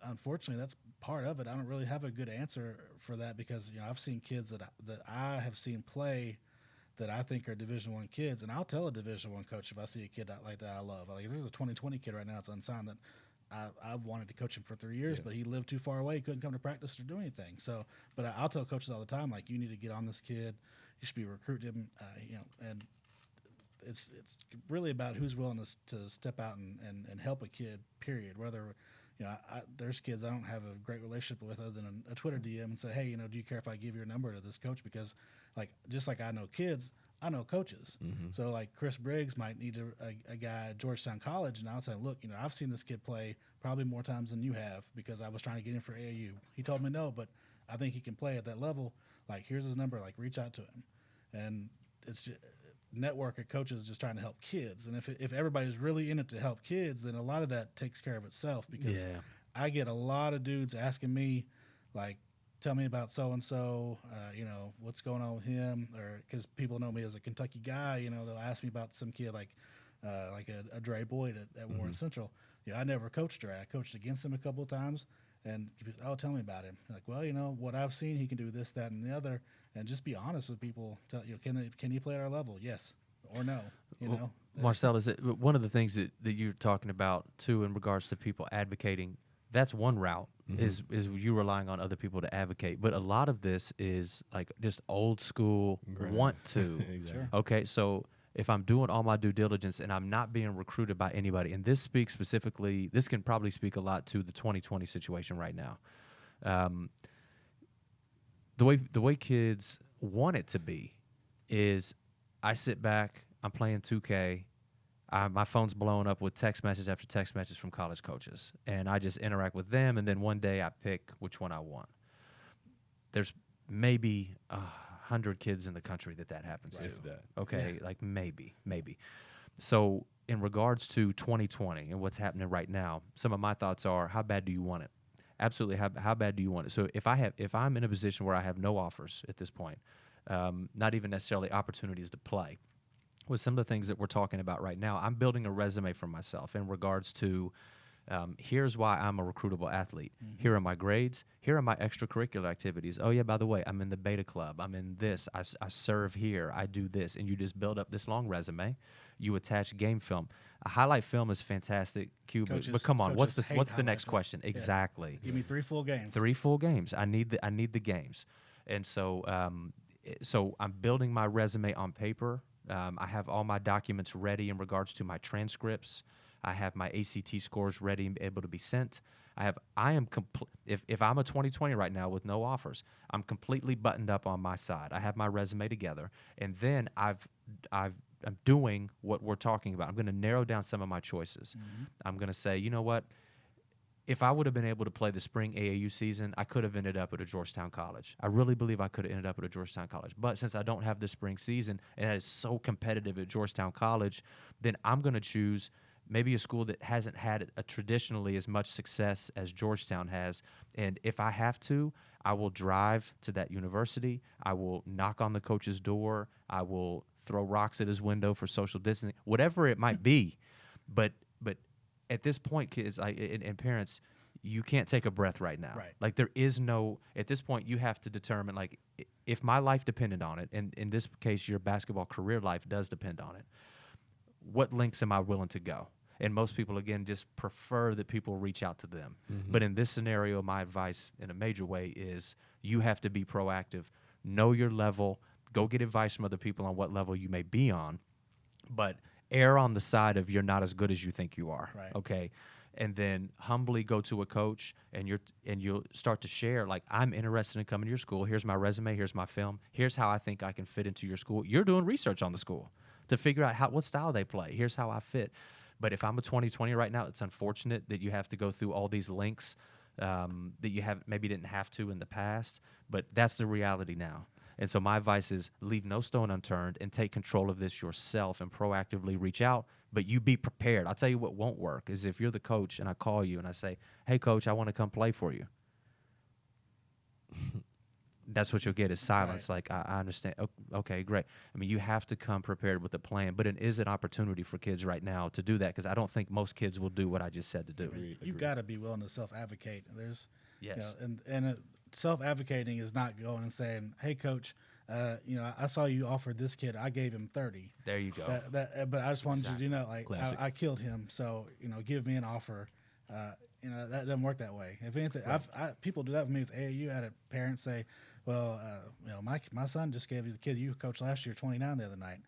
unfortunately, that's part of it. I don't really have a good answer for that because, I've seen kids that I have seen play that I think are Division I kids, and I'll tell a Division I coach if I see a kid like that I love. Like, there's a 2020 kid right now that's unsigned that I've wanted to coach him for 3 years, but he lived too far away. He couldn't come to practice or do anything. So, but I'll tell coaches all the time, like, you need to get on this kid. You should be recruiting him, and it's really about who's willing to step out and help a kid, period. Whether, there's kids I don't have a great relationship with other than a Twitter DM and say, hey, do you care if I give your number to this coach? Because, just like I know kids, I know coaches. Mm-hmm. So, like, Chris Briggs might need a guy at Georgetown College, and I'll say, look, I've seen this kid play probably more times than you have because I was trying to get him for AAU. He told me no, but I think he can play at that level. Like, here's his number. Like, reach out to him. And it's just, network of coaches just trying to help kids. And if everybody's really in it to help kids, then a lot of that takes care of itself, because I get a lot of dudes asking me, like, tell me about so-and-so, what's going on with him, or because people know me as a Kentucky guy, they'll ask me about some kid like a Dre Boyd at Warren Central. I never coached Dre. I coached against him a couple of times, and tell me about him. Like, well, what I've seen, he can do this, that, and the other, and just be honest with people. Tell can he play at our level? Yes or no? Well, Marcel, is it one of the things that you're talking about too in regards to people advocating? That's one route, is you relying on other people to advocate. But a lot of this is like just old school want to. Exactly. Sure. Okay, so if I'm doing all my due diligence and I'm not being recruited by anybody, and this speaks specifically, this can probably speak a lot to the 2020 situation right now. The way kids want it to be is I sit back, I'm playing 2K, my phone's blowing up with text message after text message from college coaches, and I just interact with them, and then one day I pick which one I want. There's maybe 100 kids in the country that happens to. Okay, like maybe. So in regards to 2020 and what's happening right now, some of my thoughts are, how bad do you want it? Absolutely, how bad do you want it? So if I'm in a position where I have no offers at this point, not even necessarily opportunities to play, with some of the things that we're talking about right now, I'm building a resume for myself in regards to here's why I'm a recruitable athlete. Here are my grades. Here are my extracurricular activities. Oh, yeah, by the way, I'm in the beta club. I'm in this. I serve here. I do this. And you just build up this long resume. You attach game film. A highlight film is fantastic, Q, but come on, what's the next question? Yeah. Exactly. Give me 3 full games. 3 full games. I need the games. And so so I'm building my resume on paper. I have all my documents ready in regards to my transcripts. I have my ACT scores ready and able to be sent. If I'm a 2020 right now with no offers, I'm completely buttoned up on my side. I have my resume together, and then I'm doing what we're talking about. I'm going to narrow down some of my choices. I'm going to say, you know what? If I would have been able to play the spring AAU season, I could have ended up at a Georgetown College. I really believe I could have ended up at a Georgetown College. But since I don't have the spring season and it is so competitive at Georgetown College, then I'm going to choose maybe a school that hasn't had traditionally as much success as Georgetown has. And if I have to, I will drive to that university. I will knock on the coach's door. I will throw rocks at his window for social distancing, whatever it might be. But at this point, kids and parents, you can't take a breath right now. Right. Like there is no, at this point, you have to determine, like, if my life depended on it, and in this case, your basketball career life does depend on it, what lengths am I willing to go? And most people, again, just prefer that people reach out to them. But in this scenario, my advice in a major way is you have to be proactive. Know your level. Go get advice from other people on what level you may be on. But err on the side of you're not as good as you think you are. Right. Okay. And then humbly go to a coach, and you'll start to share, like, I'm interested in coming to your school. Here's my resume. Here's my film. Here's how I think I can fit into your school. You're doing research on the school to figure out what style they play. Here's how I fit. But if I'm a 2020 right now, it's unfortunate that you have to go through all these links that you maybe didn't have to in the past. But that's the reality now. And so my advice is leave no stone unturned and take control of this yourself and proactively reach out, but you be prepared. I'll tell you what won't work is if you're the coach and I call you and I say, hey, coach, I want to come play for you. That's what you'll get is silence. Right. Like, I understand. Okay, great. I mean, you have to come prepared with a plan, but it is an opportunity for kids right now to do that because I don't think most kids will do what I just said to do. You've got to be willing to self-advocate. There's, Yes. Self-advocating is not going and saying, hey, coach, I saw you offered this kid. I gave him 30. There you go. But I just wanted you to know, like, Classic. I killed him. So, give me an offer. That doesn't work that way. If anything, people do that with me with AAU. I had a parent say, well, my son just gave the kid you coached last year 29 the other night.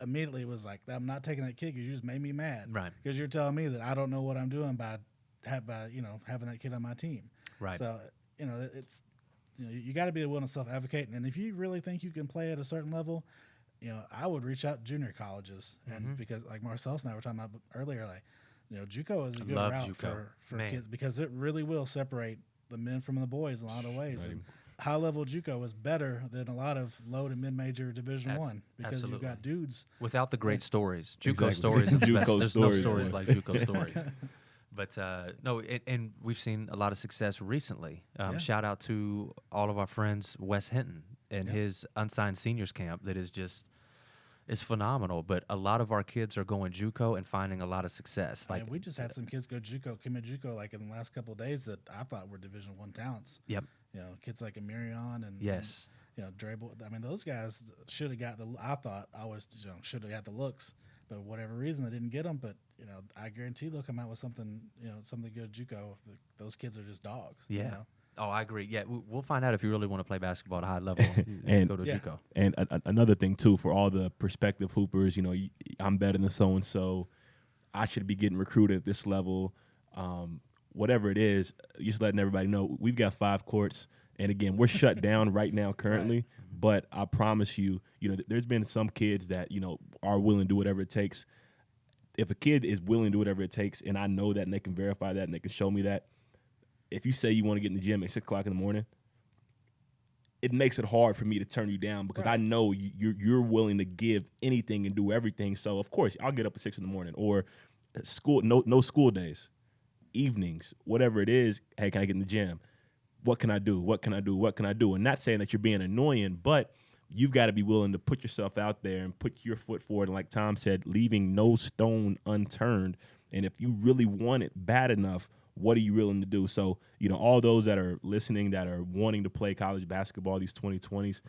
Immediately it was like, I'm not taking that kid because you just made me mad. Right. Because you're telling me that I don't know what I'm doing by having that kid on my team. Right. So, it's, you got to be willing to self-advocate. And if you really think you can play at a certain level, I would reach out to junior colleges. And because, like Marcellus and I were talking about earlier, like, JUCO is a good route for kids because it really will separate the men from the boys in a lot of ways. Right. And high-level JUCO is better than a lot of low to mid-major Division I because absolutely. you've got dudes. Without the great stories. JUCO Exactly. stories are the best. JUCO There's stories, no stories boy. like JUCO stories. But no, and we've seen a lot of success recently. Yeah. Shout out to all of our friends, Wes Hinton, and his unsigned seniors camp that is just is phenomenal. But a lot of our kids are going JUCO and finding a lot of success. Like we just had some kids go JUCO, commit JUCO, like in the last couple of days that I thought were Division I talents. Yep. You know, kids like Amirion and Yes. and, Drable. I mean, those guys should have got the. I thought I was should have got the looks, but whatever reason they didn't get them. But I guarantee they'll come out with something. Something good at JUCO. Those kids are just dogs. Yeah. Oh, I agree. Yeah, we'll find out if you really want to play basketball at a high level. And- go to Yeah. JUCO. And another thing too, for all the prospective hoopers, I'm better than so and so. I should be getting recruited at this level. Whatever it is, just letting everybody know we've got 5 courts, and again, we're shut down right now currently. Right. But I promise you, there's been some kids that are willing to do whatever it takes. If a kid is willing to do whatever it takes, and I know that, and they can verify that, and they can show me that. If you say you want to get in the gym at 6 o'clock in the morning, it makes it hard for me to turn you down because I know you're willing to give anything and do everything. So of course I'll get up at 6 in the morning, or school, no school days, evenings, whatever it is. Hey, can I get in the gym? What can I do? What can I do? What can I do? And not saying that you're being annoying, but you've got to be willing to put yourself out there and put your foot forward. And like Tom said, leaving no stone unturned. And if you really want it bad enough, what are you willing to do? So, all those that are listening, that are wanting to play college basketball, these 2020s,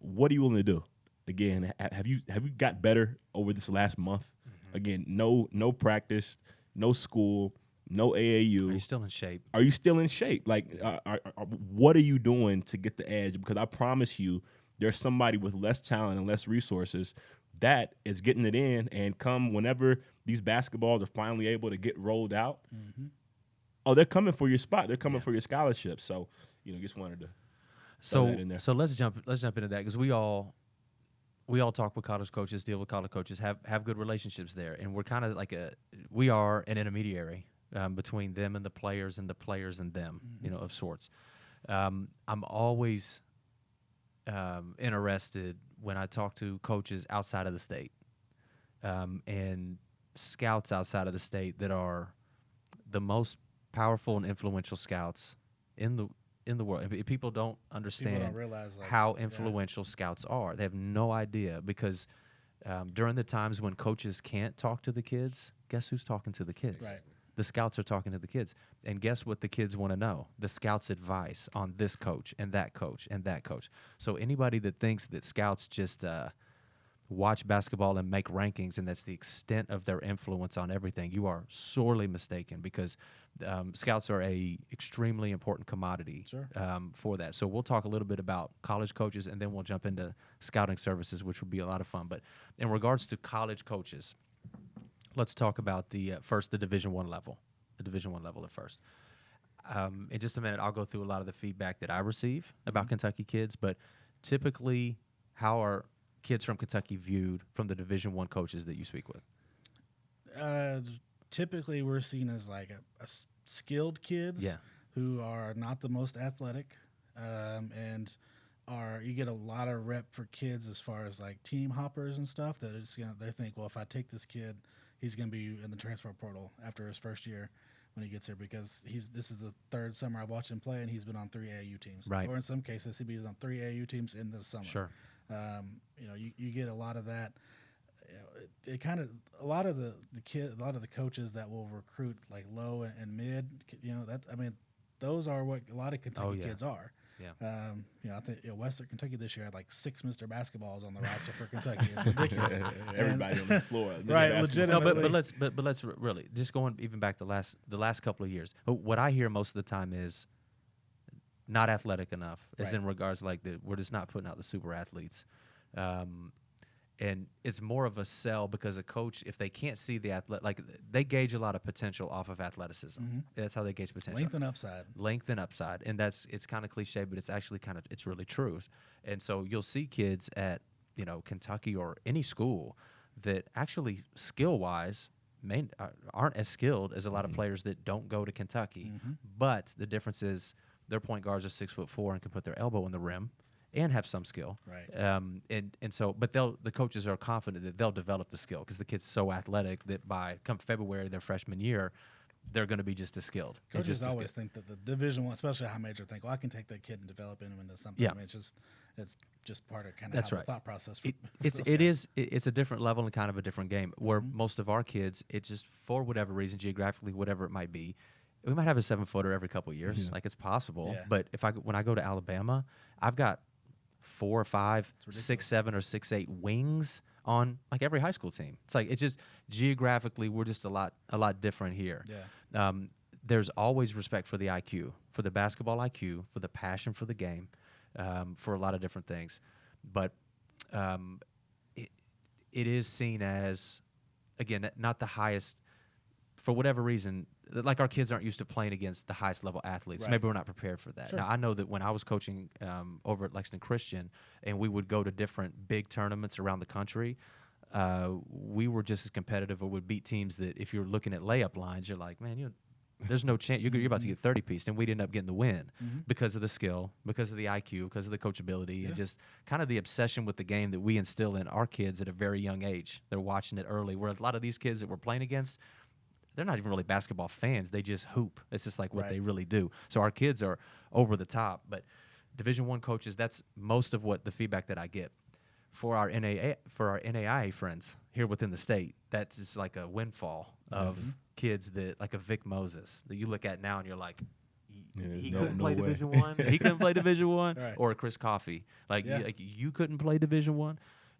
what are you willing to do? Again, have you got better over this last month? Mm-hmm. Again, no practice, no school, no AAU. Are you still in shape? Are you still in shape? Like, what are you doing to get the edge? Because I promise you, there's somebody with less talent and less resources that is getting it in, and come whenever these basketballs are finally able to get rolled out, they're coming for your spot. They're coming for your scholarship. So, just wanted to throw that in there. So let's jump into that, because we all talk with college coaches, deal with college coaches, have good relationships there, and we're kind of like we are an intermediary between them and the players and them, of sorts. I'm always interested when I talk to coaches outside of the state and scouts outside of the state that are the most powerful and influential scouts in the world. People don't understand People don't realize, how influential scouts are. They have no idea, because during the times when coaches can't talk to the kids, guess who's talking to the kids? Right. The scouts are talking to the kids. And guess what the kids want to know? The scouts' advice on this coach and that coach and that coach. So anybody that thinks that scouts just watch basketball and make rankings and that's the extent of their influence on everything, you are sorely mistaken, because scouts are a extremely important commodity for that. So we'll talk a little bit about college coaches, and then we'll jump into scouting services, which would be a lot of fun. But in regards to college coaches, let's talk about the Division I level, at first. In just a minute, I'll go through a lot of the feedback that I receive about Kentucky kids, but typically, how are kids from Kentucky viewed from the Division I coaches that you speak with? Typically, we're seen as like a skilled kids who are not the most athletic, and you get a lot of rep for kids as far as like team hoppers and stuff. That it's they think, well, if I take this kid, he's going to be in the transfer portal after his first year when he gets here, because this is the 3rd summer I've watched him play, and he's been on 3 AAU teams. Right. Or in some cases, he's on 3 AAU teams in the summer. Sure. You get a lot of that. It kind of a lot of the coaches that will recruit like low and mid. Those are what a lot of Kentucky kids are. Yeah. I think Western Kentucky this year had like 6 Mr. Basketballs on the roster for Kentucky. It's ridiculous. Everybody on the floor, right? Legitimately. No, but let's really just going even back the last couple of years. What I hear most of the time is not athletic enough, as in regards like we're just not putting out the super athletes. And it's more of a sell, because a coach, if they can't see the they gauge a lot of potential off of athleticism. Mm-hmm. That's how they gauge potential. Length and upside. And it's kind of cliche, but it's actually it's really true. And so you'll see kids at, Kentucky or any school that actually skill-wise aren't as skilled as a lot of players that don't go to Kentucky. Mm-hmm. But the difference is their point guards are 6'4" and can put their elbow in the rim and have some skill. Right. And so, but the coaches are confident that they'll develop the skill because the kid's so athletic that by come February their freshman year, they're going to be just as skilled. Coaches always think that the Division I, especially high major, think, well, I can take that kid and develop him into something. Yeah. I mean, it's just part of kind of the thought process. It's a different level and kind of a different game where most of our kids, it's just for whatever reason, geographically, whatever it might be, we might have a 7-footer every couple of years. Like it's possible. Yeah. But when I go to Alabama, I've got 4 or 5, 6, 7, or 6, 8 wings on like every high school team. It's like it's just geographically we're just a lot different here. Yeah. There's always respect for the IQ, for the basketball IQ, for the passion for the game, for a lot of different things. But it is seen as, again, not the highest for whatever reason. Like our kids aren't used to playing against the highest level athletes. Right. Maybe we're not prepared for that. Sure. Now, I know that when I was coaching over at Lexington Christian and we would go to different big tournaments around the country, we were just as competitive or would beat teams that if you're looking at layup lines, you're like, man, there's no chance. You're about to get 30-pieced, and we'd end up getting the win because of the skill, because of the IQ, because of the coachability, and just kind of the obsession with the game that we instill in our kids at a very young age. They're watching it early, where a lot of these kids that we're playing against, they're not even really basketball fans. They just hoop. It's just like what they really do. So our kids are over the top. But Division I coaches, that's most of what the feedback that I get. For our NAIA friends here within the state, that's just like a windfall of kids that, like a Vic Moses, that you look at now and you're like, he couldn't play Division I. He couldn't play Division I. Right. Or Chris Coffey. You couldn't play Division I.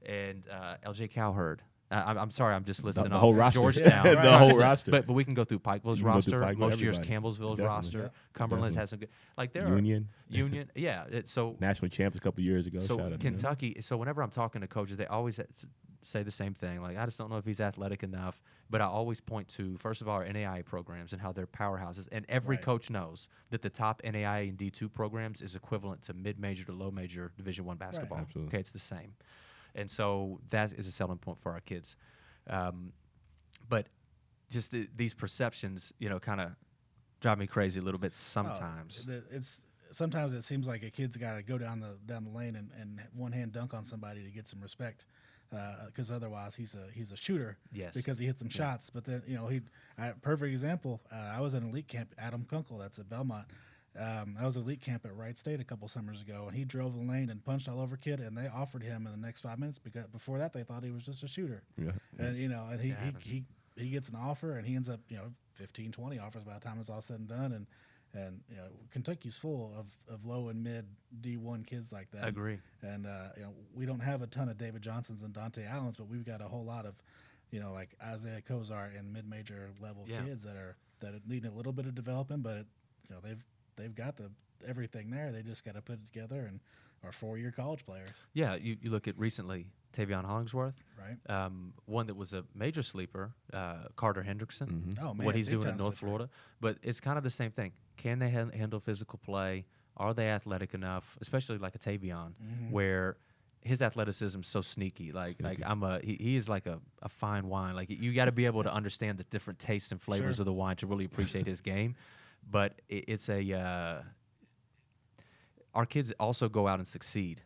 And LJ Cowherd. I'm sorry, I'm just listing the off whole roster. Georgetown. The whole roster. But we can go through Pikeville's roster. Most years everybody. Campbellsville's Definitely. roster. Cumberland's has some good. Like there Union. Union. Yeah. So National champs a couple years ago. so Shout out to them. Kentucky. So whenever I'm talking to coaches, they always say the same thing. Like I just don't know if he's athletic enough. But I always point to, first of all, our NAIA programs and how they're powerhouses. And every coach knows that the top NAIA and D2 programs is equivalent to mid-major to low-major Division I basketball. Absolutely. Okay, it's the same. And so that is a selling point for our kids. But just these perceptions, kind of drive me crazy a little bit sometimes. Sometimes it seems like a kid's got to go down the lane and one hand dunk on somebody to get some respect, because otherwise he's a shooter. Yes. Because he hits some shots. But then perfect example. I was at an elite camp, Adam Kunkel, that's at Belmont. I was at elite camp at Wright State a couple summers ago, and he drove the lane and punched all over kid, and they offered him in the next 5 minutes because before that they thought he was just a shooter. Yeah. And and he gets an offer, and he ends up 15, 20 offers by the time it's all said and done, and Kentucky's full of low and mid D1 kids like that. I agree. And we don't have a ton of David Johnsons and Dante Allens, but we've got a whole lot of like Isaiah Kozar and mid-major level kids that need a little bit of development, but they've got everything there. They just got to put it together and are 4-year college players. Yeah, you look at recently Tavion Hollingsworth, right? One that was a major sleeper, Carter Hendrickson. Mm-hmm. Oh man, what he's big doing time in North slipper. Florida. But it's kind of the same thing. Can they handle physical play? Are they athletic enough? Especially like a Tavion, where his athleticism is so sneaky. He is like a fine wine. Like you got to be able to understand the different tastes and flavors of the wine to really appreciate his game. But it's our kids also go out and succeed,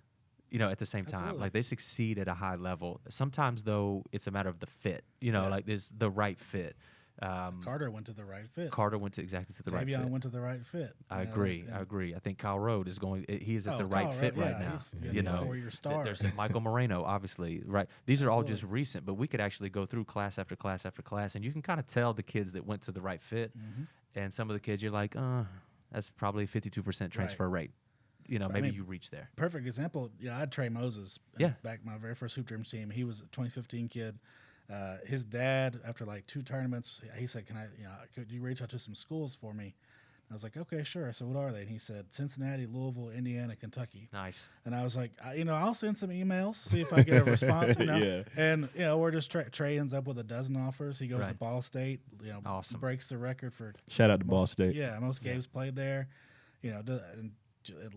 at the same time. Absolutely. Like they succeed at a high level. Sometimes though, it's a matter of the fit. Like there's the right fit. Carter went to the right fit. Carter went exactly to the right fit. Tavion went to the right fit. I agree. I think Kyle Rode is going. He's at the Kyle right fit Rode, right now. He's a 4-year star. There's Michael Moreno, obviously. Right. These are all just recent, but we could actually go through class after class after class, and you can kind of tell the kids that went to the right fit, and some of the kids you're like, that's probably 52% transfer rate. Maybe you reach there. Perfect example. I had Trey Moses. Back my very first Hoop Dreams team. He was a 2015 kid. His dad, after like 2 tournaments, he said, could you reach out to some schools for me? I was like, okay, sure. I said, what are they? And he said, Cincinnati, Louisville, Indiana, Kentucky. Nice. And I was like, I'll send some emails, see if I get a response. Yeah. And, we're just Trey ends up with a dozen offers. He goes to Ball State, Awesome. breaks the record for. Shout out to Ball State. Yeah, most games played there, and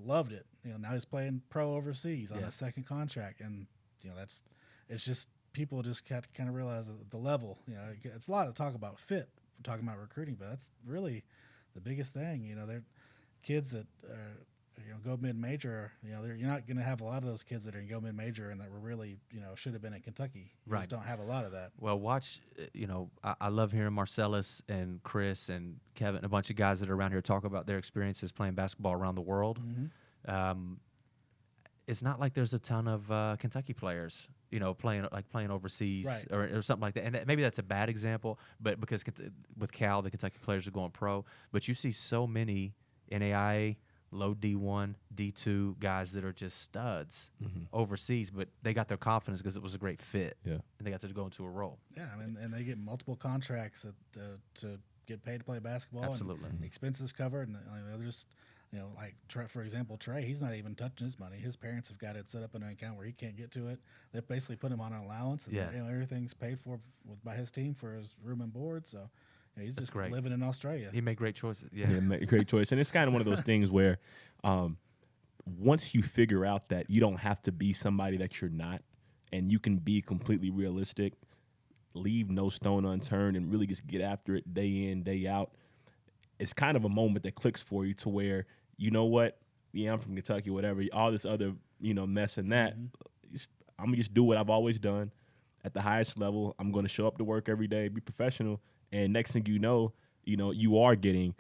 loved it. Now he's playing pro overseas on a second contract. And, it's just, people just kind of realize the level. It's a lot of talk about fit. We're talking about recruiting, but that's really the biggest thing. kids that go mid-major, you're not going to have a lot of those kids that are go mid-major and that were really, should have been in Kentucky. You just don't have a lot of that. Well, watch, I love hearing Marcellus and Chris and Kevin and a bunch of guys that are around here talk about their experiences playing basketball around the world. Mm-hmm. It's not like there's a ton of Kentucky players, playing overseas Right. or something like that. And maybe that's a bad example, but because with Cal, the Kentucky players are going pro. But you see so many NAIA, low D1, D2 guys that are just studs overseas, but they got their confidence because it was a great fit. Yeah. And they got to go into a role. Yeah, and they get multiple contracts to get paid to play basketball. Absolutely. And expenses covered, and they're just, for example, Trey, he's not even touching his money. His parents have got it set up in an account where he can't get to it. They basically put him on an allowance, and everything's paid for by his team for his room and board. So he's That's just great. living in Australia. He made great choices. Yeah. Great choice. And it's kind of one of those things where once you figure out that you don't have to be somebody that you're not, and you can be completely realistic, leave no stone unturned, and really just get after it day in, day out, it's kind of a moment that clicks for you to where, you know what, yeah, I'm from Kentucky, whatever, all this other, mess and that, I'm going to just do what I've always done at the highest level. I'm going to show up to work every day, be professional, and next thing you know, you are getting,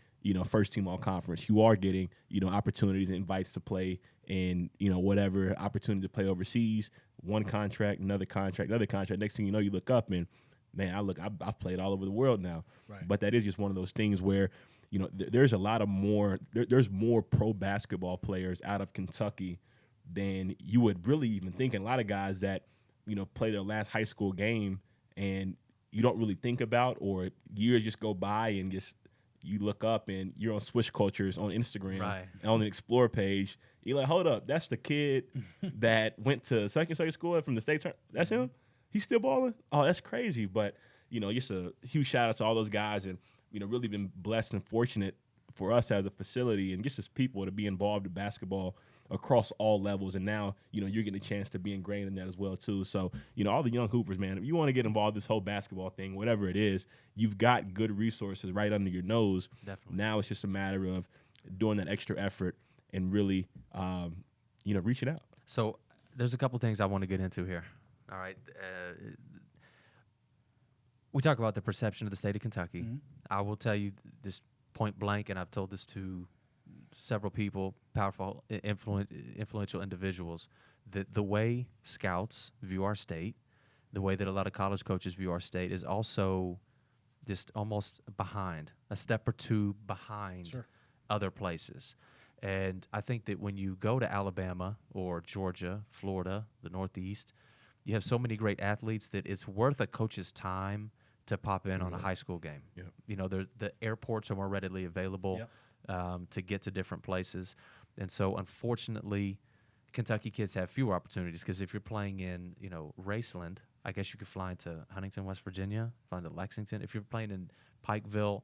first team all conference. You are getting, opportunities and invites to play in, whatever opportunity to play overseas, one contract, another contract, another contract. Next thing you know, you look up and, man, I've played all over the world now. Right. But that is just one of those things where, there's a lot of there's more pro basketball players out of Kentucky than you would really even think. And a lot of guys that, play their last high school game and you don't really think about, or years just go by and just you look up and you're on Swish Cultures on Instagram, Right. on the Explore page. You're like, hold up, that's the kid that went to second school from the state tournament. That's him? He's still balling? Oh, that's crazy. But, just a huge shout out to all those guys, and, really been blessed and fortunate for us as a facility and just as people to be involved in basketball across all levels. And now, you're getting a chance to be ingrained in that as well, too. So, all the young hoopers, man, if you want to get involved in this whole basketball thing, whatever it is, you've got good resources right under your nose. Definitely. Now it's just a matter of doing that extra effort and really, reaching out. So there's a couple things I want to get into here. All right. We talk about the perception of the state of Kentucky. Mm-hmm. I will tell you this point blank, and I've told this to several people, powerful, influential individuals, that the way scouts view our state, the way that a lot of college coaches view our state is also just almost behind, a step or two behind other places. And I think that when you go to Alabama or Georgia, Florida, the Northeast, you have so many great athletes that it's worth a coach's time to pop in on a high school game. Yep. The airports are more readily available to get to different places. And so, unfortunately, Kentucky kids have fewer opportunities because if you're playing in, Raceland, I guess you could fly into Huntington, West Virginia, fly into Lexington. If you're playing in Pikeville,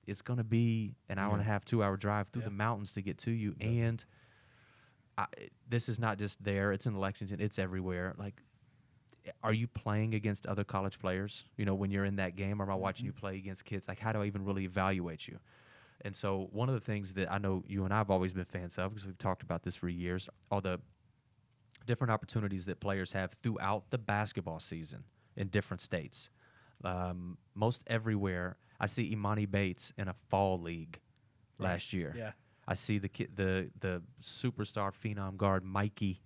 it's going to be an hour and a half, 2 hour drive through the mountains to get to you. Yeah. And this is not just there. It's in Lexington. It's everywhere. Like, are you playing against other college players? When you're in that game, or am I watching you play against kids? Like, how do I even really evaluate you? And so one of the things that I know you and I have always been fans of, because we've talked about this for years, are the different opportunities that players have throughout the basketball season in different states. Most everywhere, I see Imani Bates in a fall league last year. Yeah. I see the superstar phenom guard Mikey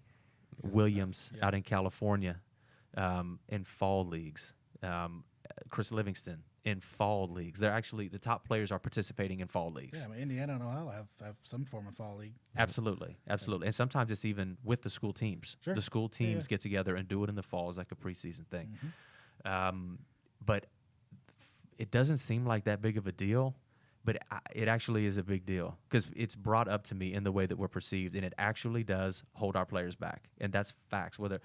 Williams out in California in fall leagues. Chris Livingston in fall leagues. They're actually, the top players are participating in fall leagues. Yeah, Indiana and Ohio have some form of fall league. Absolutely. And sometimes it's even with the school teams. Sure. The school teams get together and do it in the fall as like a preseason thing. Mm-hmm. But it doesn't seem like that big of a deal, but it actually is a big deal because it's brought up to me in the way that we're perceived, and it actually does hold our players back. And that's facts. Whether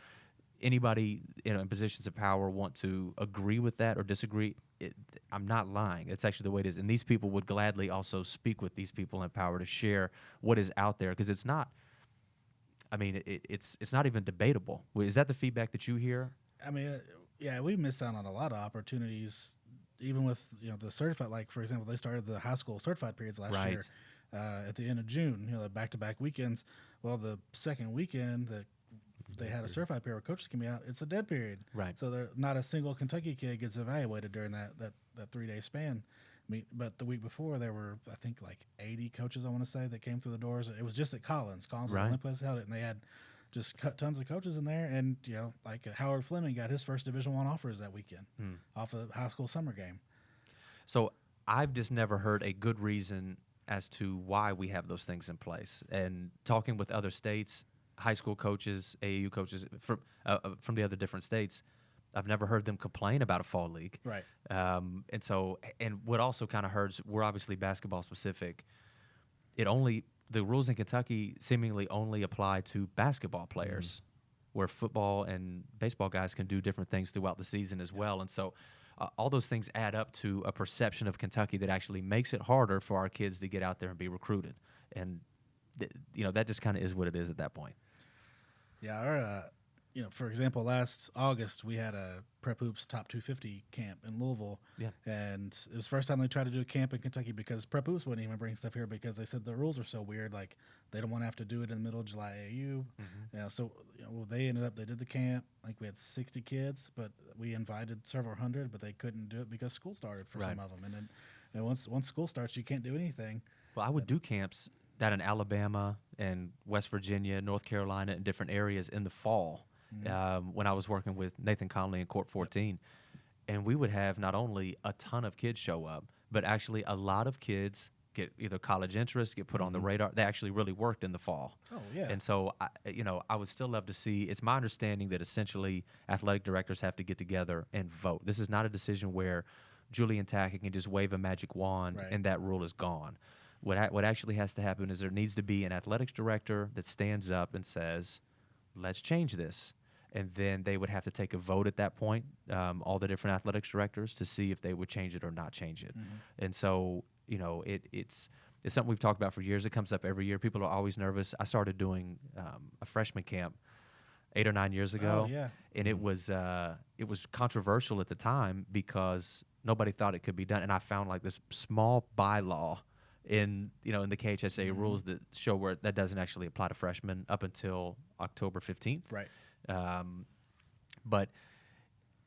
anybody in positions of power want to agree with that or disagree, I'm not lying. It's actually the way it is. And these people would gladly also speak with these people in power to share what is out there, because it's not, it's not even debatable. Is that the feedback that you hear? We missed out on a lot of opportunities, even with the certified. Like, for example, they started the high school certified periods last year. at the end of June. You know, back-to-back weekends. Well, the second weekend that they had a certified pair where coaches can be out, it's a dead period. Right. So not a single Kentucky kid gets evaluated during that 3-day span. I mean, but the week before there were, I think, like 80 coaches, I want to say, that came through the doors. It was just at Collins. Collins was the only place that held it, and they had just cut tons of coaches in there. And, you know, like Howard Fleming got his first Division I offers that weekend off a high school summer game. So I've just never heard a good reason as to why we have those things in place. And talking with other states, high school coaches, AAU coaches from the other different states, I've never heard them complain about a fall league. Right. And what also kind of hurts, we're obviously basketball specific. The rules in Kentucky seemingly only apply to basketball players, where football and baseball guys can do different things throughout the season as well. And so all those things add up to a perception of Kentucky that actually makes it harder for our kids to get out there and be recruited. And, that just kind of is what it is at that point. Yeah, our, for example, last August we had a Prep Hoops Top 250 camp in Louisville. Yeah. And it was the first time they tried to do a camp in Kentucky because Prep Hoops wouldn't even bring stuff here because they said the rules are so weird. Like, they don't want to have to do it in the middle of July AAU. So they did the camp. Like, we had 60 kids, but we invited several hundred, but they couldn't do it because school started for some of them. And then once school starts, you can't do anything. Well, I would do camps that in Alabama and West Virginia, North Carolina, and different areas in the fall when I was working with Nathan Conley in Court 14. And we would have not only a ton of kids show up, but actually a lot of kids get either college interest, get put on the radar. They actually really worked in the fall. Oh, yeah. And so, I would still love to see. It's my understanding that essentially athletic directors have to get together and vote. This is not a decision where Julian Tackett can just wave a magic wand and that rule is gone. What actually has to happen is there needs to be an athletics director that stands up and says, let's change this. And then they would have to take a vote at that point, all the different athletics directors, to see if they would change it or not change it. And so, it's something we've talked about for years. It comes up every year. People are always nervous. I started doing a freshman camp 8 or 9 years ago. Oh, yeah. And it was controversial at the time because nobody thought it could be done. And I found like this small bylaw in the KHSA rules that show where that doesn't actually apply to freshmen up until October 15th. Right. But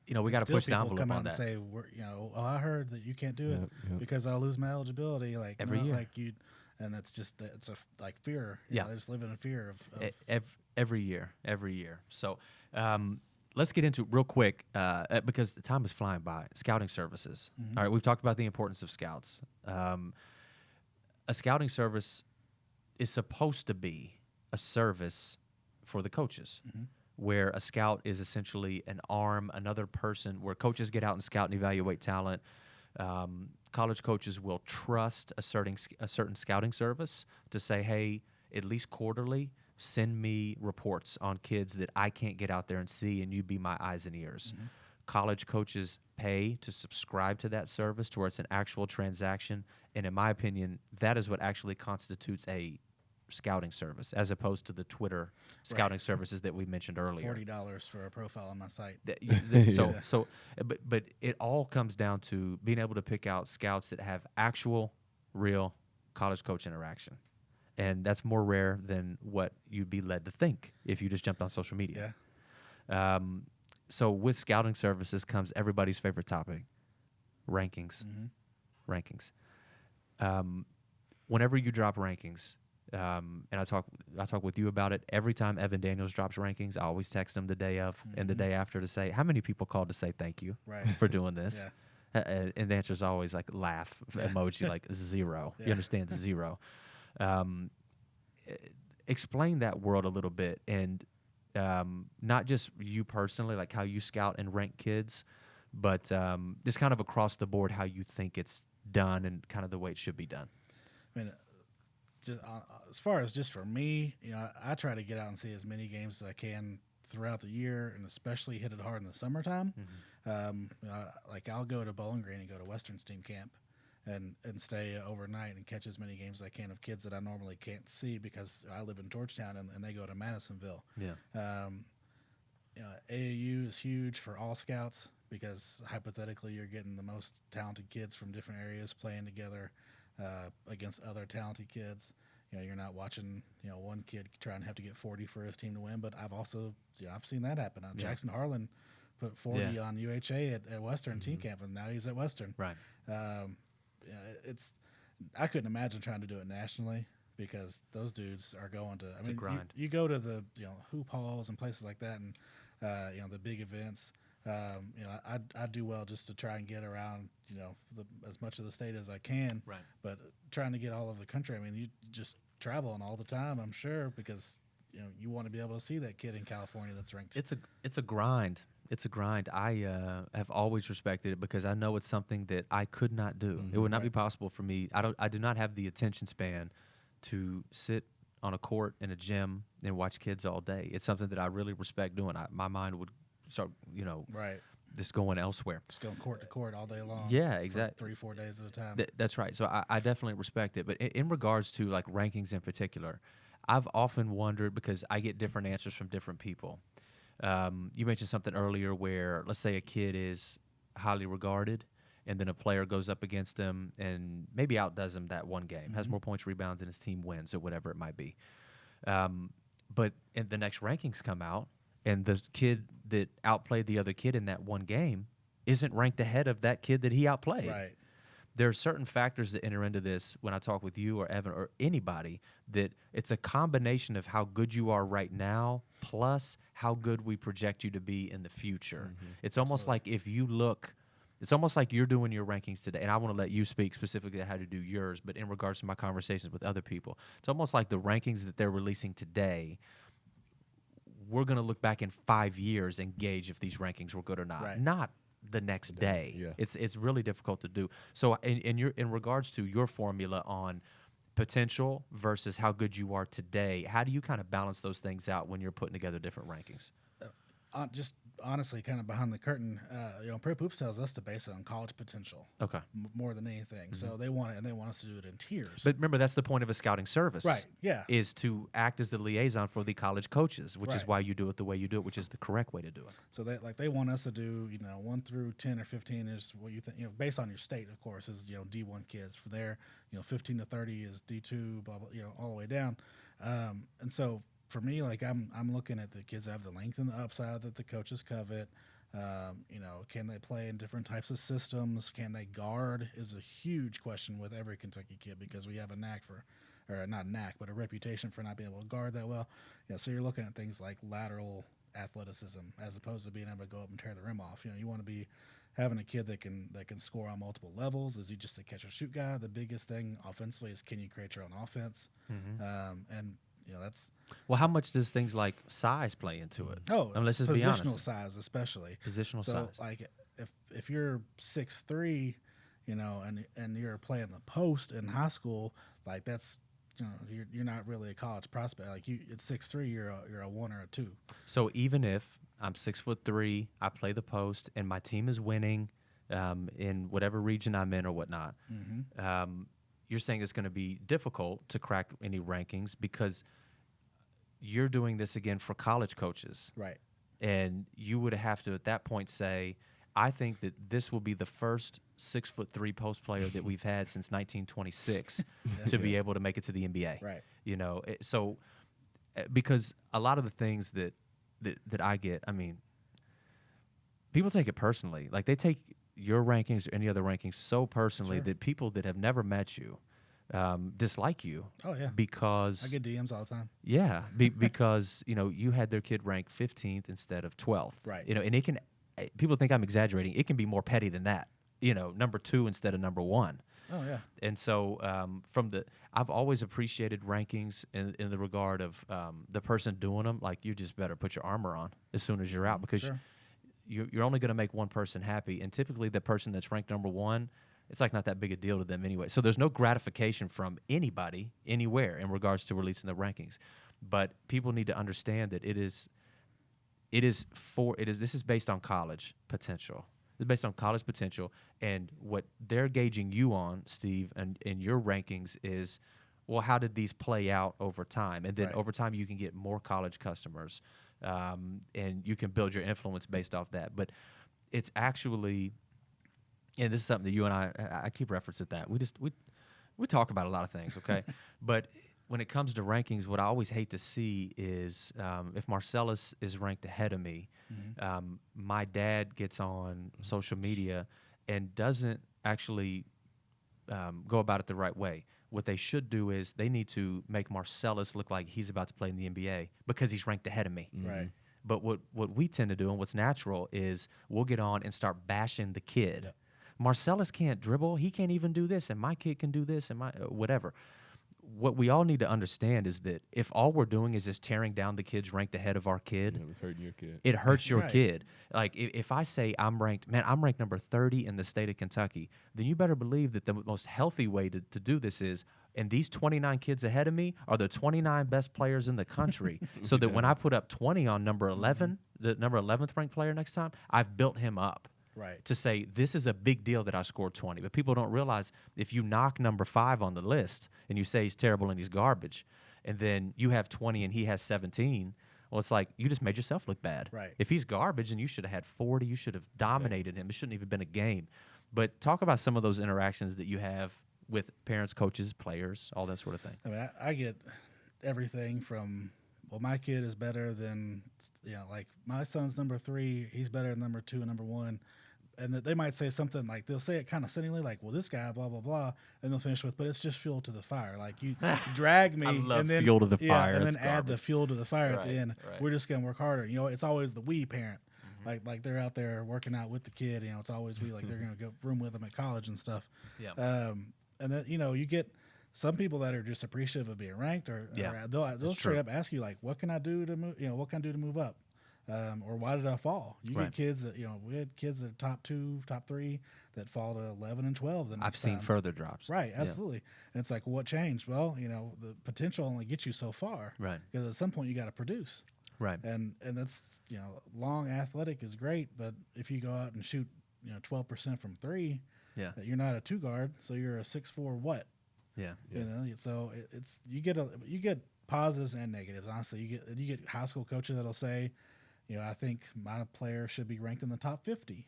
we got to push the envelope come out on that. And say, I heard that you can't do it because I'll lose my eligibility. Like every year, and that's just it's like fear. They just live in a fear of every year. So let's get into real quick because the time is flying by. Scouting services. All right, we've talked about the importance of scouts. A scouting service is supposed to be a service for the coaches, where a scout is essentially an arm, another person, where coaches get out and scout and evaluate talent. College coaches will trust a certain scouting service to say, hey, at least quarterly, send me reports on kids that I can't get out there and see, and you be my eyes and ears. College coaches pay to subscribe to that service to where it's an actual transaction. And in my opinion, that is what actually constitutes a scouting service, as opposed to the Twitter scouting services that we mentioned earlier. $40 for a profile on my site. But it all comes down to being able to pick out scouts that have actual, real college coach interaction. And that's more rare than what you'd be led to think if you just jumped on social media. Yeah. So with scouting services comes everybody's favorite topic, rankings. Rankings. Whenever you drop rankings, and I talk with you about it, every time Evan Daniels drops rankings, I always text him the day of and the day after to say, how many people called to say thank you for doing this? And the answer is always like laugh emoji, like 0. You understand? 0. Explain that world a little bit, and not just you personally, like how you scout and rank kids, but just kind of across the board how you think it's done and kind of the way it should be done. I mean, just, as far as just for me, I try to get out and see as many games as I can throughout the year, and especially hit it hard in the summertime. Like I'll go to Bowling Green and go to Western's team camp and stay overnight and catch as many games as I can of kids that I normally can't see because I live in Georgetown and they go to Madisonville. AAU is huge for all scouts because hypothetically you're getting the most talented kids from different areas playing together. against other talented kids. You're not watching, one kid trying to have to get 40 for his team to win. But I've also, I've seen that happen. Jackson Harlan put 40 on UHA at Western team camp, and now he's at Western. Right. I couldn't imagine trying to do it nationally because those dudes are going to. It's a grind. You go to the hoop halls and places like that, and the big events. I do well just to try and get around, as much of the state as I can. Right. But trying to get all over the country, you just traveling all the time, I'm sure, because you want to be able to see that kid in California that's ranked. It's a grind. It's a grind. I have always respected it because I know it's something that I could not do. It would not be possible for me. I do not have the attention span to sit on a court in a gym and watch kids all day. It's something that I really respect doing. My mind would start, right, just going elsewhere. Just going court to court all day long. Yeah, exactly. 3-4 days at a time. That's right. So I definitely respect it. But in regards to like rankings in particular, I've often wondered because I get different answers from different people. You mentioned something earlier where, let's say, a kid is highly regarded, and then a player goes up against him and maybe outdoes him that one game, has more points, rebounds, and his team wins or whatever it might be. But in the next rankings come out, and the kid that outplayed the other kid in that one game isn't ranked ahead of that kid that he outplayed. Right. There are certain factors that enter into this when I talk with you or Evan or anybody, that it's a combination of how good you are right now plus how good we project you to be in the future. It's almost like if you look, it's almost like you're doing your rankings today, and I want to let you speak specifically how to do yours, but in regards to my conversations with other people, it's almost like the rankings that they're releasing today, we're going to look back in 5 years and gauge if these rankings were good or not. Right. Not the next day. Yeah. It's really difficult to do. So in regards to your formula on potential versus how good you are today, how do you kind of balance those things out when you're putting together different rankings? Just honestly, kind of behind the curtain, Prep Hoops tells us to base it on college potential. Okay. More than anything. So they want it, and they want us to do it in tiers. But remember, that's the point of a scouting service. Right, yeah. Is to act as the liaison for the college coaches, which is Right. why you do it the way you do it, which is the correct way to do it. So they want us to do 1 through 10 or 15 is what you think, based on your state, of course, is D1 kids. From there, 15 to 30 is D2, blah blah, all the way down. And so for me, like I'm looking at the kids that have the length and the upside that the coaches covet. Can they play in different types of systems? Can they guard? Is a huge question with every Kentucky kid because we have a knack for, or not a knack, but a reputation for not being able to guard that well. So you're looking at things like lateral athleticism as opposed to being able to go up and tear the rim off. You want to be having a kid that can score on multiple levels. Is he just a catch and shoot guy? The biggest thing offensively is, can you create your own offense? And that's Well, how much does things like size play into it? Let's just be positional honest. size especially. Positional So size. like if you're 6'3", and you're playing the post in high school, like that's you're not really a college prospect. Like it's 6'3", you're a 1 or a 2. So even if I'm 6'3", I play the post, and my team is winning in whatever region I'm in or whatnot, you're saying it's going to be difficult to crack any rankings because you're doing this again for college coaches. Right. And you would have to at that point say, I think that this will be the first 6'3" post player that we've had since 1926 to be able to make it to the NBA. Right. So because a lot of the things that I get, people take it personally. Like they take your rankings or any other rankings so personally that people that have never met you dislike you. Oh yeah. Because I get DMs all the time. Yeah, because you had their kid ranked 15th instead of 12th. Right. And it can. People think I'm exaggerating. It can be more petty than that. Number 2 instead of number 1. Oh yeah. And so I've always appreciated rankings in the regard of the person doing them. Like you just better put your armor on as soon as you're out because you're only going to make one person happy, and typically the person that's ranked number 1, it's like not that big a deal to them anyway. So there's no gratification from anybody anywhere in regards to releasing the rankings. But people need to understand that this is based on college potential. It's based on college potential, and what they're gauging you on, Steve, and in your rankings is, well, how did these play out over time? And then over time you can get more college customers, and you can build your influence based off that. But it's actually, and this is something that you and I keep referencing that. we talk about a lot of things, okay? But when it comes to rankings, what I always hate to see is if Marcellus is ranked ahead of me, my dad gets on social media and doesn't actually go about it the right way. What they should do is they need to make Marcellus look like he's about to play in the NBA because he's ranked ahead of me. Right. But what we tend to do and what's natural is we'll get on and start bashing the kid. Yep. Marcellus can't dribble. He can't even do this, and my kid can do this, and my whatever. What we all need to understand is that if all we're doing is just tearing down the kids ranked ahead of our kid, It was hurting your kid. it hurts your Right. kid. Like if I say I'm ranked number 30 in the state of Kentucky, then you better believe that the most healthy way to do this is, and these 29 kids ahead of me are the 29 best players in the country, so that when I put up 20 on number 11, the number 11th ranked player next time, I've built him up. Right. To say this is a big deal that I scored 20. But people don't realize if you knock number 5 on the list and you say he's terrible and he's garbage, and then you have 20 and he has 17, well, it's like you just made yourself look bad. Right. If he's garbage and you should have had 40, you should have dominated him. It shouldn't even been a game. But talk about some of those interactions that you have with parents, coaches, players, all that sort of thing. I mean, I get everything from, well, my kid is better than, like my son's number 3, he's better than number 2 and number 1. And that they might say something like, they'll say it kind of cynically, like, well, this guy, blah, blah, blah. And they'll finish with, but it's just fuel to the fire. Like, you drag me. I love and then, fuel to the fire. And It's then add the garbage. fuel to the fire at Right, the end. right. We're just going to work harder. It's always the we parent. Like they're out there working out with the kid. It's always we, like they're going to go room with them at college and stuff. Yeah. And then, you get some people that are just appreciative of being ranked, or they'll straight up ask you, like, what can I do to move? What can I do to move up? Or why did I fall? You Right. get kids that we had kids that are top 2, top 3 that fall to 11 and 12. The I've next seen time. further drops. Right, Yeah. absolutely. And it's like, what changed? Well, the potential only gets you so far. Right. Because at some point you got to produce. Right. And that's long athletic is great, but if you go out and shoot 12% from 3, Yeah. you're not a 2 guard, so you're a 6'4" what? Yeah. So it's you get positives and negatives. Honestly, you get high school coaches that'll say, I think my player should be ranked in the top 50,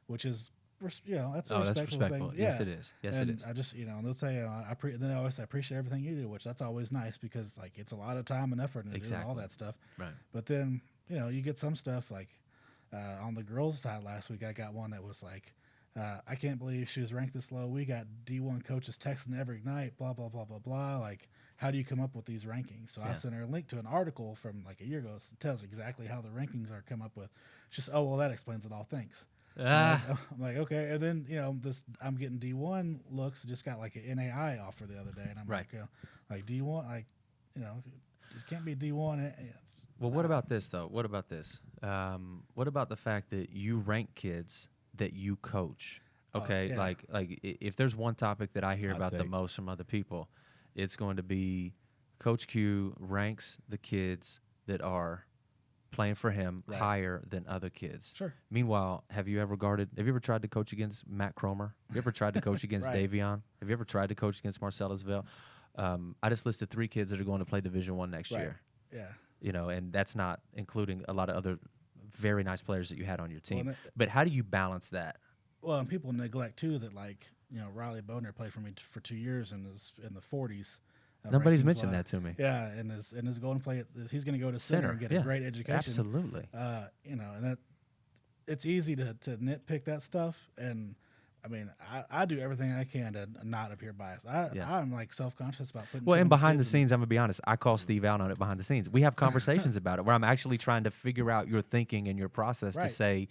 which is that's a That's respectful respectful. thing. Yes, Yeah. it is. Yes, And it is. I just and they'll say then they always say, I appreciate everything you do, which that's always nice because like it's a lot of time and effort and do all Exactly. that stuff. Right. But then you get some stuff like on the girls' side last week. I got one that was like, I can't believe she was ranked this low. We got D1 coaches texting every night, blah blah blah blah blah. Like, how do you come up with these rankings? So I sent her a link to an article from like a year ago. It tells exactly how the rankings are come up with. She's just, oh well, that explains it all. Thanks. I'm like, okay. And then I'm getting D1 looks. Just got like an NAI offer the other day, and I'm Right. like D1, like it can't be D1. Well, what about this, though? What about this? What about the fact that you rank kids that you coach? Okay, yeah. like if there's one topic that I hear Hot about the take. most from other people, it's going to be Coach Q ranks the kids that are playing for him Right. higher than other kids. Sure. Meanwhile, have you ever tried to coach against Matt Cromer? Have you ever tried to coach against Right. Davion? Have you ever tried to coach against Marcellusville? I just listed 3 kids that are going to play Division I next Right. year. Yeah. And that's not including a lot of other very nice players that you had on your team. Well, But how do you balance that? Well, and people neglect too that Riley Bodner played for me for 2 years and is in the 40s. Nobody's rankings mentioned wise. that to me. Yeah, and is going to play. He's going to go to center and get a great education. Absolutely. And that it's easy to nitpick that stuff. And I mean, I do everything I can to not appear biased. I'm like self-conscious about putting. Well, too and many behind the kids scenes, I'm going to be honest, I call Steve out on it behind the scenes. We have conversations about it where I'm actually trying to figure out your thinking and your process to Right. say,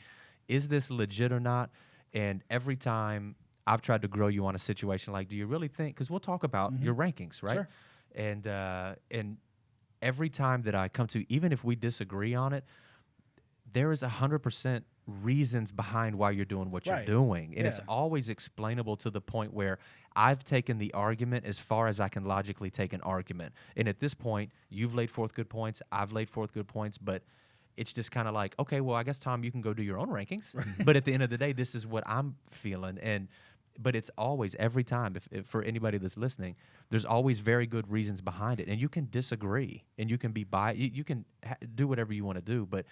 is this legit or not? And every time I've tried to grow you on a situation like, do you really think? Because we'll talk about your rankings, right? Sure. And every time that I come to, even if we disagree on it, there is 100% reasons behind why you're doing what you're Right. doing. And it's Yeah. always explainable to the point where I've taken the argument as far as I can logically take an argument. And at this point, you've laid forth good points, I've laid forth good points, but it's just kind of like, okay, well, I guess, Tom, you can go do your own rankings. But at the end of the day, this is what I'm feeling. But it's always, every time, if for anybody that's listening, there's always very good reasons behind it. And you can disagree, and you can be biased. You can do whatever you want to do, but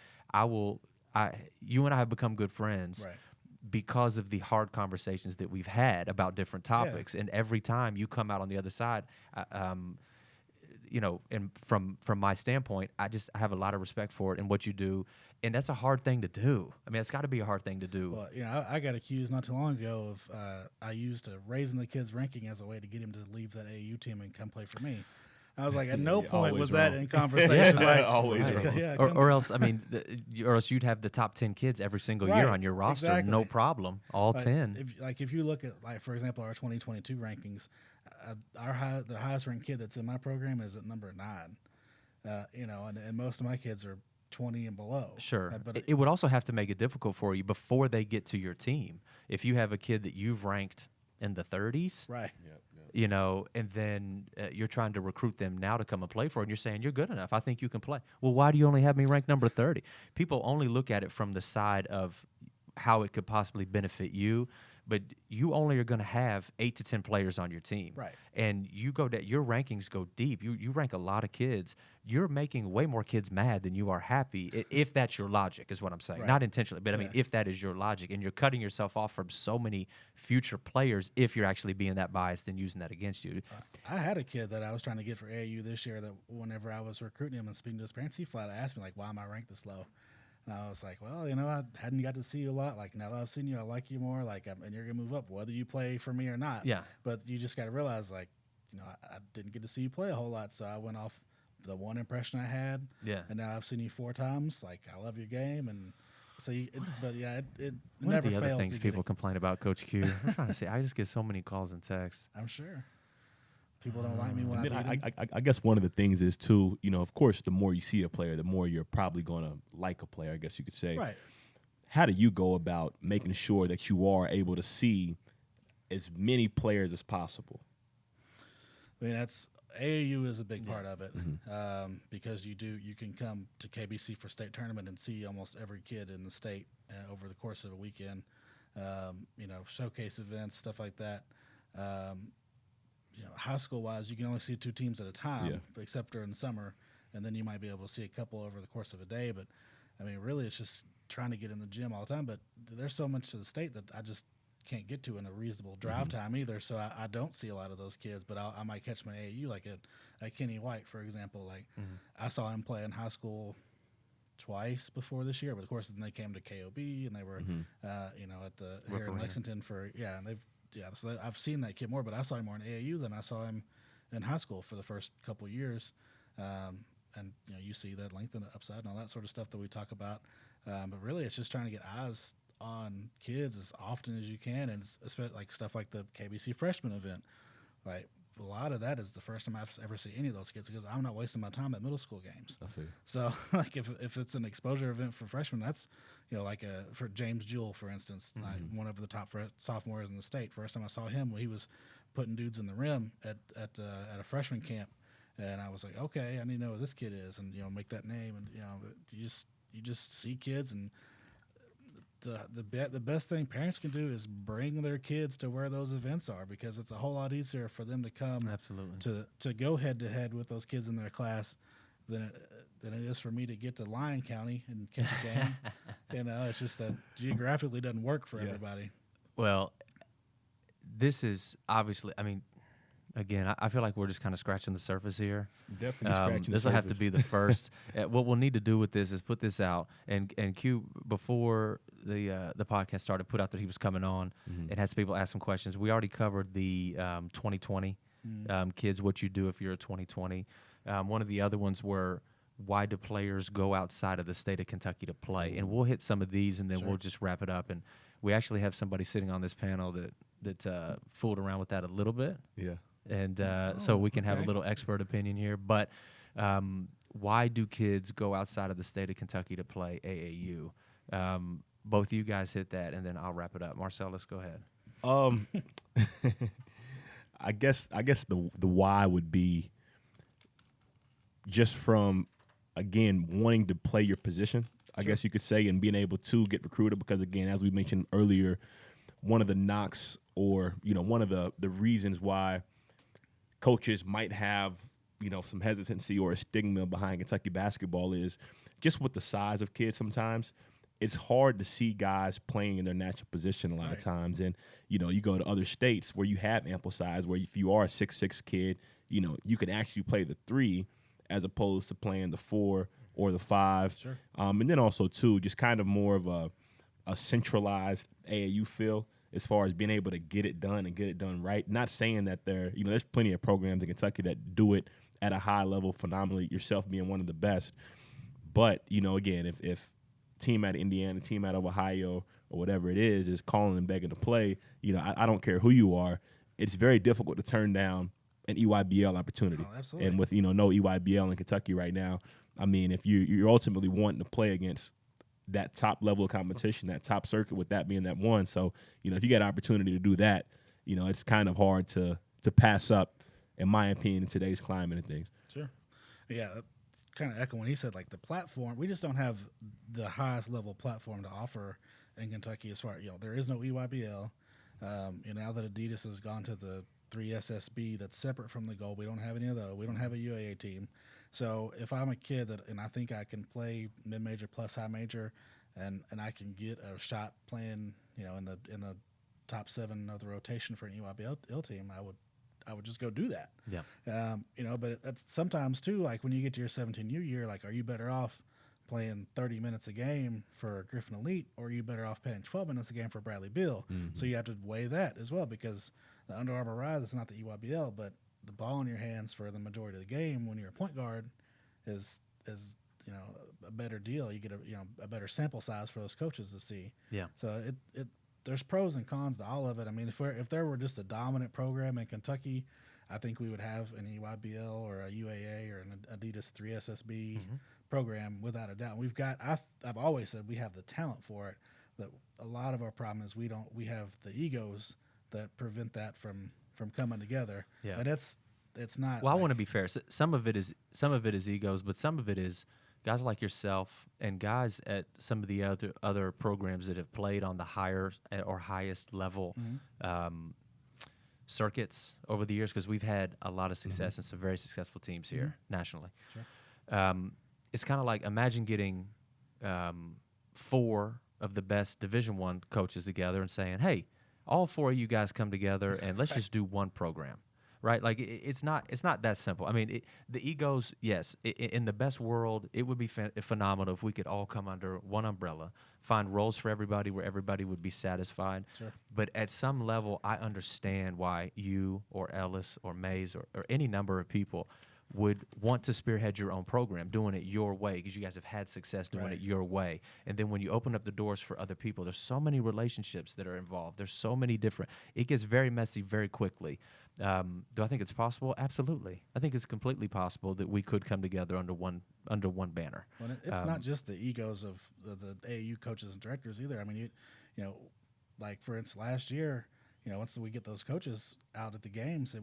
you and I have become good friends. Right. because of the hard conversations that we've had about different topics. And every time you come out on the other side, and from my standpoint, I have a lot of respect for it and what you do. And that's a hard thing to do. I mean, it's got to be a hard thing to do. Well, I got accused not too long ago of I used raising the kid's ranking as a way to get him to leave that AAU team and come play for me. I was like, at no point was that in conversation. Like, always wrong. Or else, I mean, or else you'd have the top 10 kids every single year on your roster, exactly. No problem, all 10. If you look at, like, for example, our 2022 rankings, the highest ranked kid that's in my program is at number 9. And most of my kids are 20 and below. Sure. But it would also have to make it difficult for you before they get to your team. If you have a kid that you've ranked in the 30s, right? And then you're trying to recruit them now to come and play for it, and you're saying, you're good enough. I think you can play. Well, why do you only have me ranked number 30? People only look at it from the side of how it could possibly benefit you, but you only are going to have 8 to 10 players on your team. Right. And your rankings go deep. You rank a lot of kids. You're making way more kids mad than you are happy, if that's your logic, is what I'm saying. Right. Not intentionally, but I mean, if that is your logic, and you're cutting yourself off from so many future players if you're actually being that biased and using that against you. I had a kid that I was trying to get for AAU this year that whenever I was recruiting him and speaking to his parents, he flat asked me, like, why am I ranked this low? And I was like, well, I hadn't got to see you a lot. Like, now that I've seen you, I like you more. Like, and you're going to move up, whether you play for me or not. Yeah. But you just got to realize, like, I didn't get to see you play a whole lot. So I went off the one impression I had. Yeah. And now I've seen you 4 times. Like, I love your game. And so, it One never of the fails. other things people complain about Coach Q. I'm trying to say, I just get so many calls and texts. I'm sure. People don't like me when I beat them. I guess one of the things is, too, of course, the more you see a player, the more you're probably going to like a player, I guess you could say. Right. How do you go about making sure that you are able to see as many players as possible? I mean, AAU is a big part of it, because you can come to KBC for state tournament and see almost every kid in the state over the course of a weekend. Showcase events, stuff like that. High school wise, you can only see 2 teams at a time, except during the summer, and then you might be able to see a couple over the course of a day. But I mean, really, it's just trying to get in the gym all the time. But there's so much to the state that I just can't get to in a reasonable drive time either. So I don't see a lot of those kids, but I might catch them at AAU, like at Kenny White, for example. Like I saw him play in high school twice before this year, but of course then they came to KOB and they were at the here in Lexington so I've seen that kid more, but I saw him more in AAU than I saw him in high school for the first couple of years. And you see that length and the upside and all that sort of stuff that we talk about. But really, it's just trying to get eyes on kids as often as you can, and especially like stuff like the KBC freshman event. Like a lot of that is the first time I've ever seen any of those kids, because I'm not wasting my time at middle school games. So like if it's an exposure event for freshmen, that's for James Jewell, for instance, like one of the top sophomores in the state. First time I saw him, he was putting dudes in the rim at a freshman camp, and I was like, okay, I need to know who this kid is, and make that name, and you just see kids. And the best thing parents can do is bring their kids to where those events are, because it's a whole lot easier for them to come to go head to head with those kids in their class than it is for me to get to Lyon County and catch a game. It's just that geographically doesn't work for everybody. Well, this is obviously, I mean, again, I feel like we're just kind of scratching the surface here. Definitely scratching the surface. This will have to be the first. What we'll need to do with this is put this out. And Q, before the podcast started, put out that he was coming on and had some people ask some questions. We already covered the 2020 kids, what you do if you're a 2020. One of the other ones were, why do players go outside of the state of Kentucky to play? And we'll hit some of these, and then we'll just wrap it up. And we actually have somebody sitting on this panel that fooled around with that a little bit. Yeah. And so we can have a little expert opinion here. But why do kids go outside of the state of Kentucky to play AAU? Both of you guys hit that, and then I'll wrap it up. Marcellus, go ahead. I guess the why would be just from, again, wanting to play your position, I guess you could say, and being able to get recruited, because, again, as we mentioned earlier, one of the knocks or, one of the reasons why coaches might have, some hesitancy or a stigma behind Kentucky basketball is just with the size of kids sometimes. it's hard to see guys playing in their natural position a lot of times. And, you know, you go to other states where you have ample size, where if you are a 6'6" kid, you know, you can actually play the 3 as opposed to playing the 4 or the 5. Sure. And then also, too, just kind of more of a centralized AAU feel as far as being able to get it done and get it done right. Not saying that there's plenty of programs in Kentucky that do it at a high level phenomenally, yourself being one of the best. But, you know, again, if team out of Indiana, team out of Ohio, or whatever it is calling and begging to play, you know, I don't care who you are, it's very difficult to turn down an EYBL opportunity. Oh, absolutely. And with, you know, no EYBL in Kentucky right now, I mean, if you're ultimately wanting to play against that top level of competition, that top circuit, with that being that one. So, you know, if you get an opportunity to do that, you know, it's kind of hard to pass up, in my opinion, in today's climate and things. Sure. Yeah, kind of echo when he said, like, the platform, we just don't have the highest level platform to offer in Kentucky as far, you know, there is no EYBL. You know, now that Adidas has gone to the 3SSB that's separate from the Gold, we don't have any of those. We don't have a UAA team. So if I'm a kid and I think I can play mid-major plus high major, and I can get a shot playing, you know, in the top 7 of the rotation for an EYBL team, I would just go do that. Yeah. You know, but that's sometimes too, like when you get to your 17U year, like, are you better off playing 30 minutes a game for Griffin Elite, or are you better off playing 12 minutes a game for Bradley Beal? Mm-hmm. So you have to weigh that as well, because the Under Armour Rise is not the EYBL, but the ball in your hands for the majority of the game when you're a point guard is you know, a better deal. You get a better sample size for those coaches to see. Yeah. So there's pros and cons to all of it. I mean, if there were just a dominant program in Kentucky, I think we would have an EYBL or a UAA or an Adidas 3SSB program without a doubt. We've got, I've always said we have the talent for it. That a lot of our problem is we have the egos that prevent that from coming together. Yeah. And it's not. Well, I want to be fair. So some of it is egos, but some of it is guys like yourself and guys at some of the other programs that have played on the higher or highest level circuits over the years, because we've had a lot of success and some very successful teams here nationally. Sure. It's kind of like, imagine getting 4 of the best Division I coaches together and saying, hey, all 4 of you guys come together and let's just do one program. Right, like it's not that simple. I mean, the egos. Yes, in the best world, it would be phenomenal if we could all come under one umbrella, find roles for everybody where everybody would be satisfied. Sure. But at some level, I understand why you or Ellis or Mays or any number of people would want to spearhead your own program, doing it your way, because you guys have had success doing it your way. And then when you open up the doors for other people, there's so many relationships that are involved. There's so many different. It gets very messy very quickly. Do I think it's possible? Absolutely. I think it's completely possible that we could come together under one banner. Well, it's not just the egos of the AAU coaches and directors either. I mean, you know, like for instance, last year, you know, once we get those coaches out at the games, I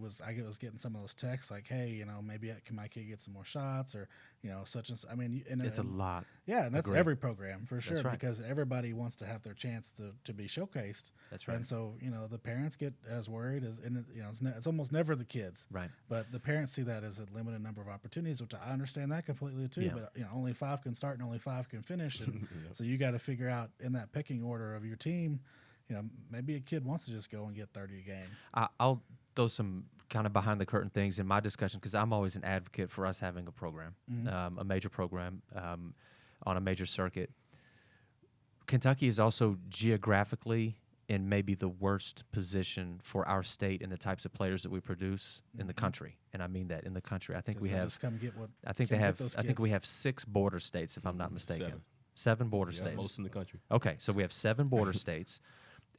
was getting some of those texts like, hey, you know, maybe can my kid get some more shots, or, you know, such and I mean, it's a lot. Yeah, and that's Agreed. Every program for sure, That's right. because everybody wants to have their chance to be showcased. That's right. And so, you know, the parents get as worried as, and you know, it's almost never the kids. Right. But the parents see that as a limited number of opportunities, which I understand that completely too. Yeah. But you know, only 5 can start and only 5 can finish, and so you got to figure out in that pecking order of your team. You know, maybe a kid wants to just go and get 30 a game. I'll throw some kind of behind the curtain things in my discussion, because I'm always an advocate for us having a program, a major program on a major circuit. Kentucky is also geographically in maybe the worst position for our state and the types of players that we produce in the country, and I mean that in the country. I think we have. I think we have 6 border states, if I'm not mistaken. 7 border states. Most in the country. Okay, so we have 7 border states,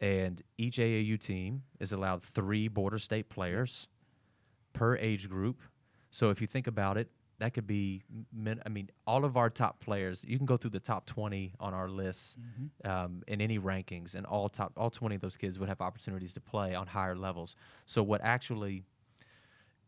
and each AAU team is allowed 3 border state players per age group. So if you think about it, that could be, all of our top players. You can go through the top 20 on our lists in any rankings, and all 20 of those kids would have opportunities to play on higher levels. So what actually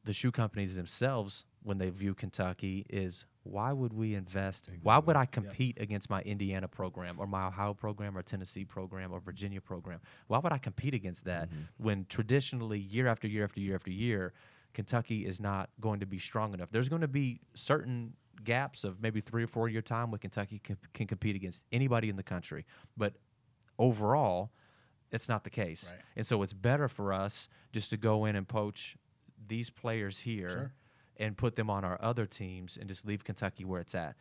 the shoe companies themselves, when they view Kentucky, is why would we invest? Exactly. Why would I compete against my Indiana program or my Ohio program or Tennessee program or Virginia program? Why would I compete against that when traditionally year after year after year after year, Kentucky is not going to be strong enough? There's going to be certain gaps of maybe 3 or 4 year time when Kentucky can compete against anybody in the country. But overall, it's not the case. Right. And so it's better for us just to go in and poach these players here and put them on our other teams and just leave Kentucky where it's at.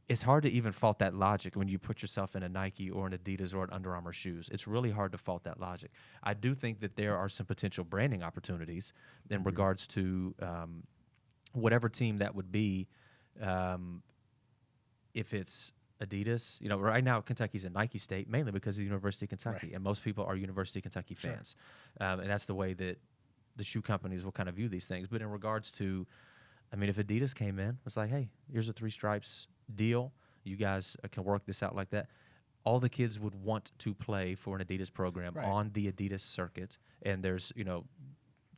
It's hard to even fault that logic when you put yourself in a Nike or an Adidas or an Under Armour shoes. It's really hard to fault that logic. I do think that there are some potential branding opportunities in regards to whatever team that would be. If it's Adidas, right now Kentucky's a Nike state mainly because of the University of Kentucky, and most people are University of Kentucky fans. And that's the way that the shoe companies will kind of view these things. But in regards to, if Adidas came in, it's like, hey, here's a 3 stripes deal. You guys can work this out like that. All the kids would want to play for an Adidas program on the Adidas circuit, and there's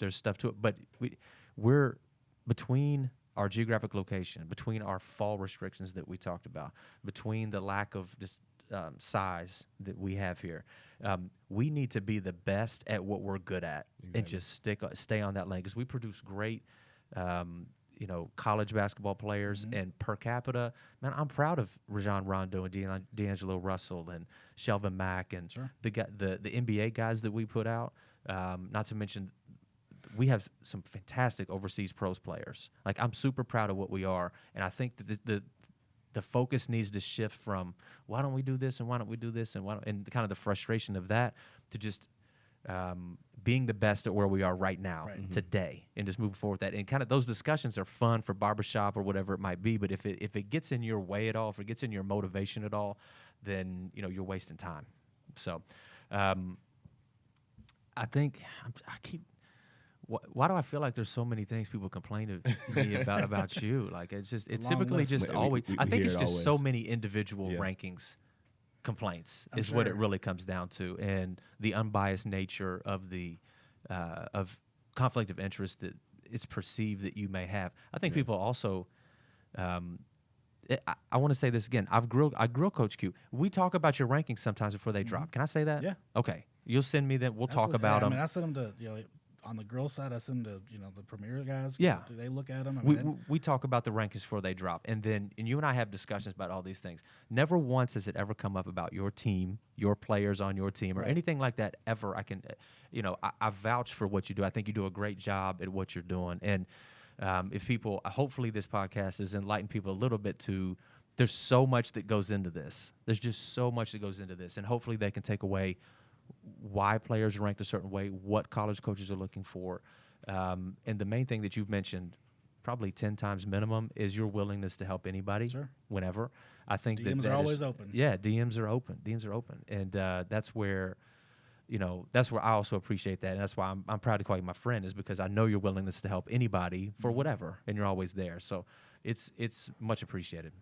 stuff to it. But we're between our geographic location, between our fall restrictions that we talked about, between the lack of just size that we have here, we need to be the best at what we're good at and just stay on that lane, because we produce great college basketball players, and per capita, man, I'm proud of Rajon Rondo and D'Angelo Russell and Shelvin Mack and the NBA guys that we put out. Not to mention, we have some fantastic overseas pros players. Like, I'm super proud of what we are, and I think that the focus needs to shift from why don't we do this and why don't we do this and kind of the frustration of that to just being the best at where we are right now, today, and just moving forward with that. And kind of those discussions are fun for barbershop or whatever it might be, but if it gets in your way at all, if it gets in your motivation at all, then you're wasting time. So I think why do I feel like there's so many things people complain to me about you? Like, it's typically just always. I think it's just so many individual rankings complaints is what it really comes down to, and the unbiased nature of the of conflict of interest that it's perceived that you may have. I think people also. I want to say this again. I grill Coach Q. We talk about your rankings sometimes before they drop. Can I say that? Yeah. Okay. You'll send me them. We'll talk about them. I send them to on the girl side, I send them to the premier guys. Yeah. Do they look at them? We talk about the rankings before they drop, and you and I have discussions about all these things. Never once has it ever come up about your team, your players on your team, or anything like that ever. I can, I vouch for what you do. I think you do a great job at what you're doing, and if people, hopefully this podcast has enlightened people a little bit to, there's so much that goes into this. There's just so much that goes into this, and hopefully they can take away why players are ranked a certain way, what college coaches are looking for. And the main thing that you've mentioned probably 10 times minimum is your willingness to help anybody whenever. I think DMs are always open. Yeah, DMs are open. DMs are open. And that's where I also appreciate that. And that's why I'm proud to call you my friend, is because I know your willingness to help anybody for whatever, and you're always there. So it's much appreciated.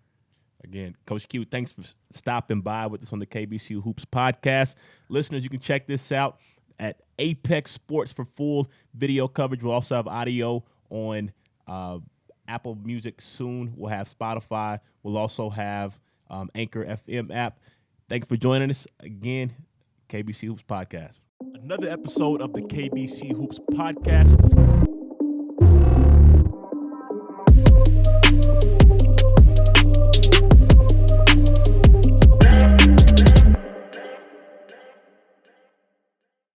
Again, Coach Q, thanks for stopping by with us on the KBC Hoops Podcast. Listeners, you can check this out at Apex Sports for full video coverage. We'll also have audio on Apple Music soon. We'll have Spotify. We'll also have Anchor FM app. Thanks for joining us again, KBC Hoops Podcast. Another episode of the KBC Hoops Podcast.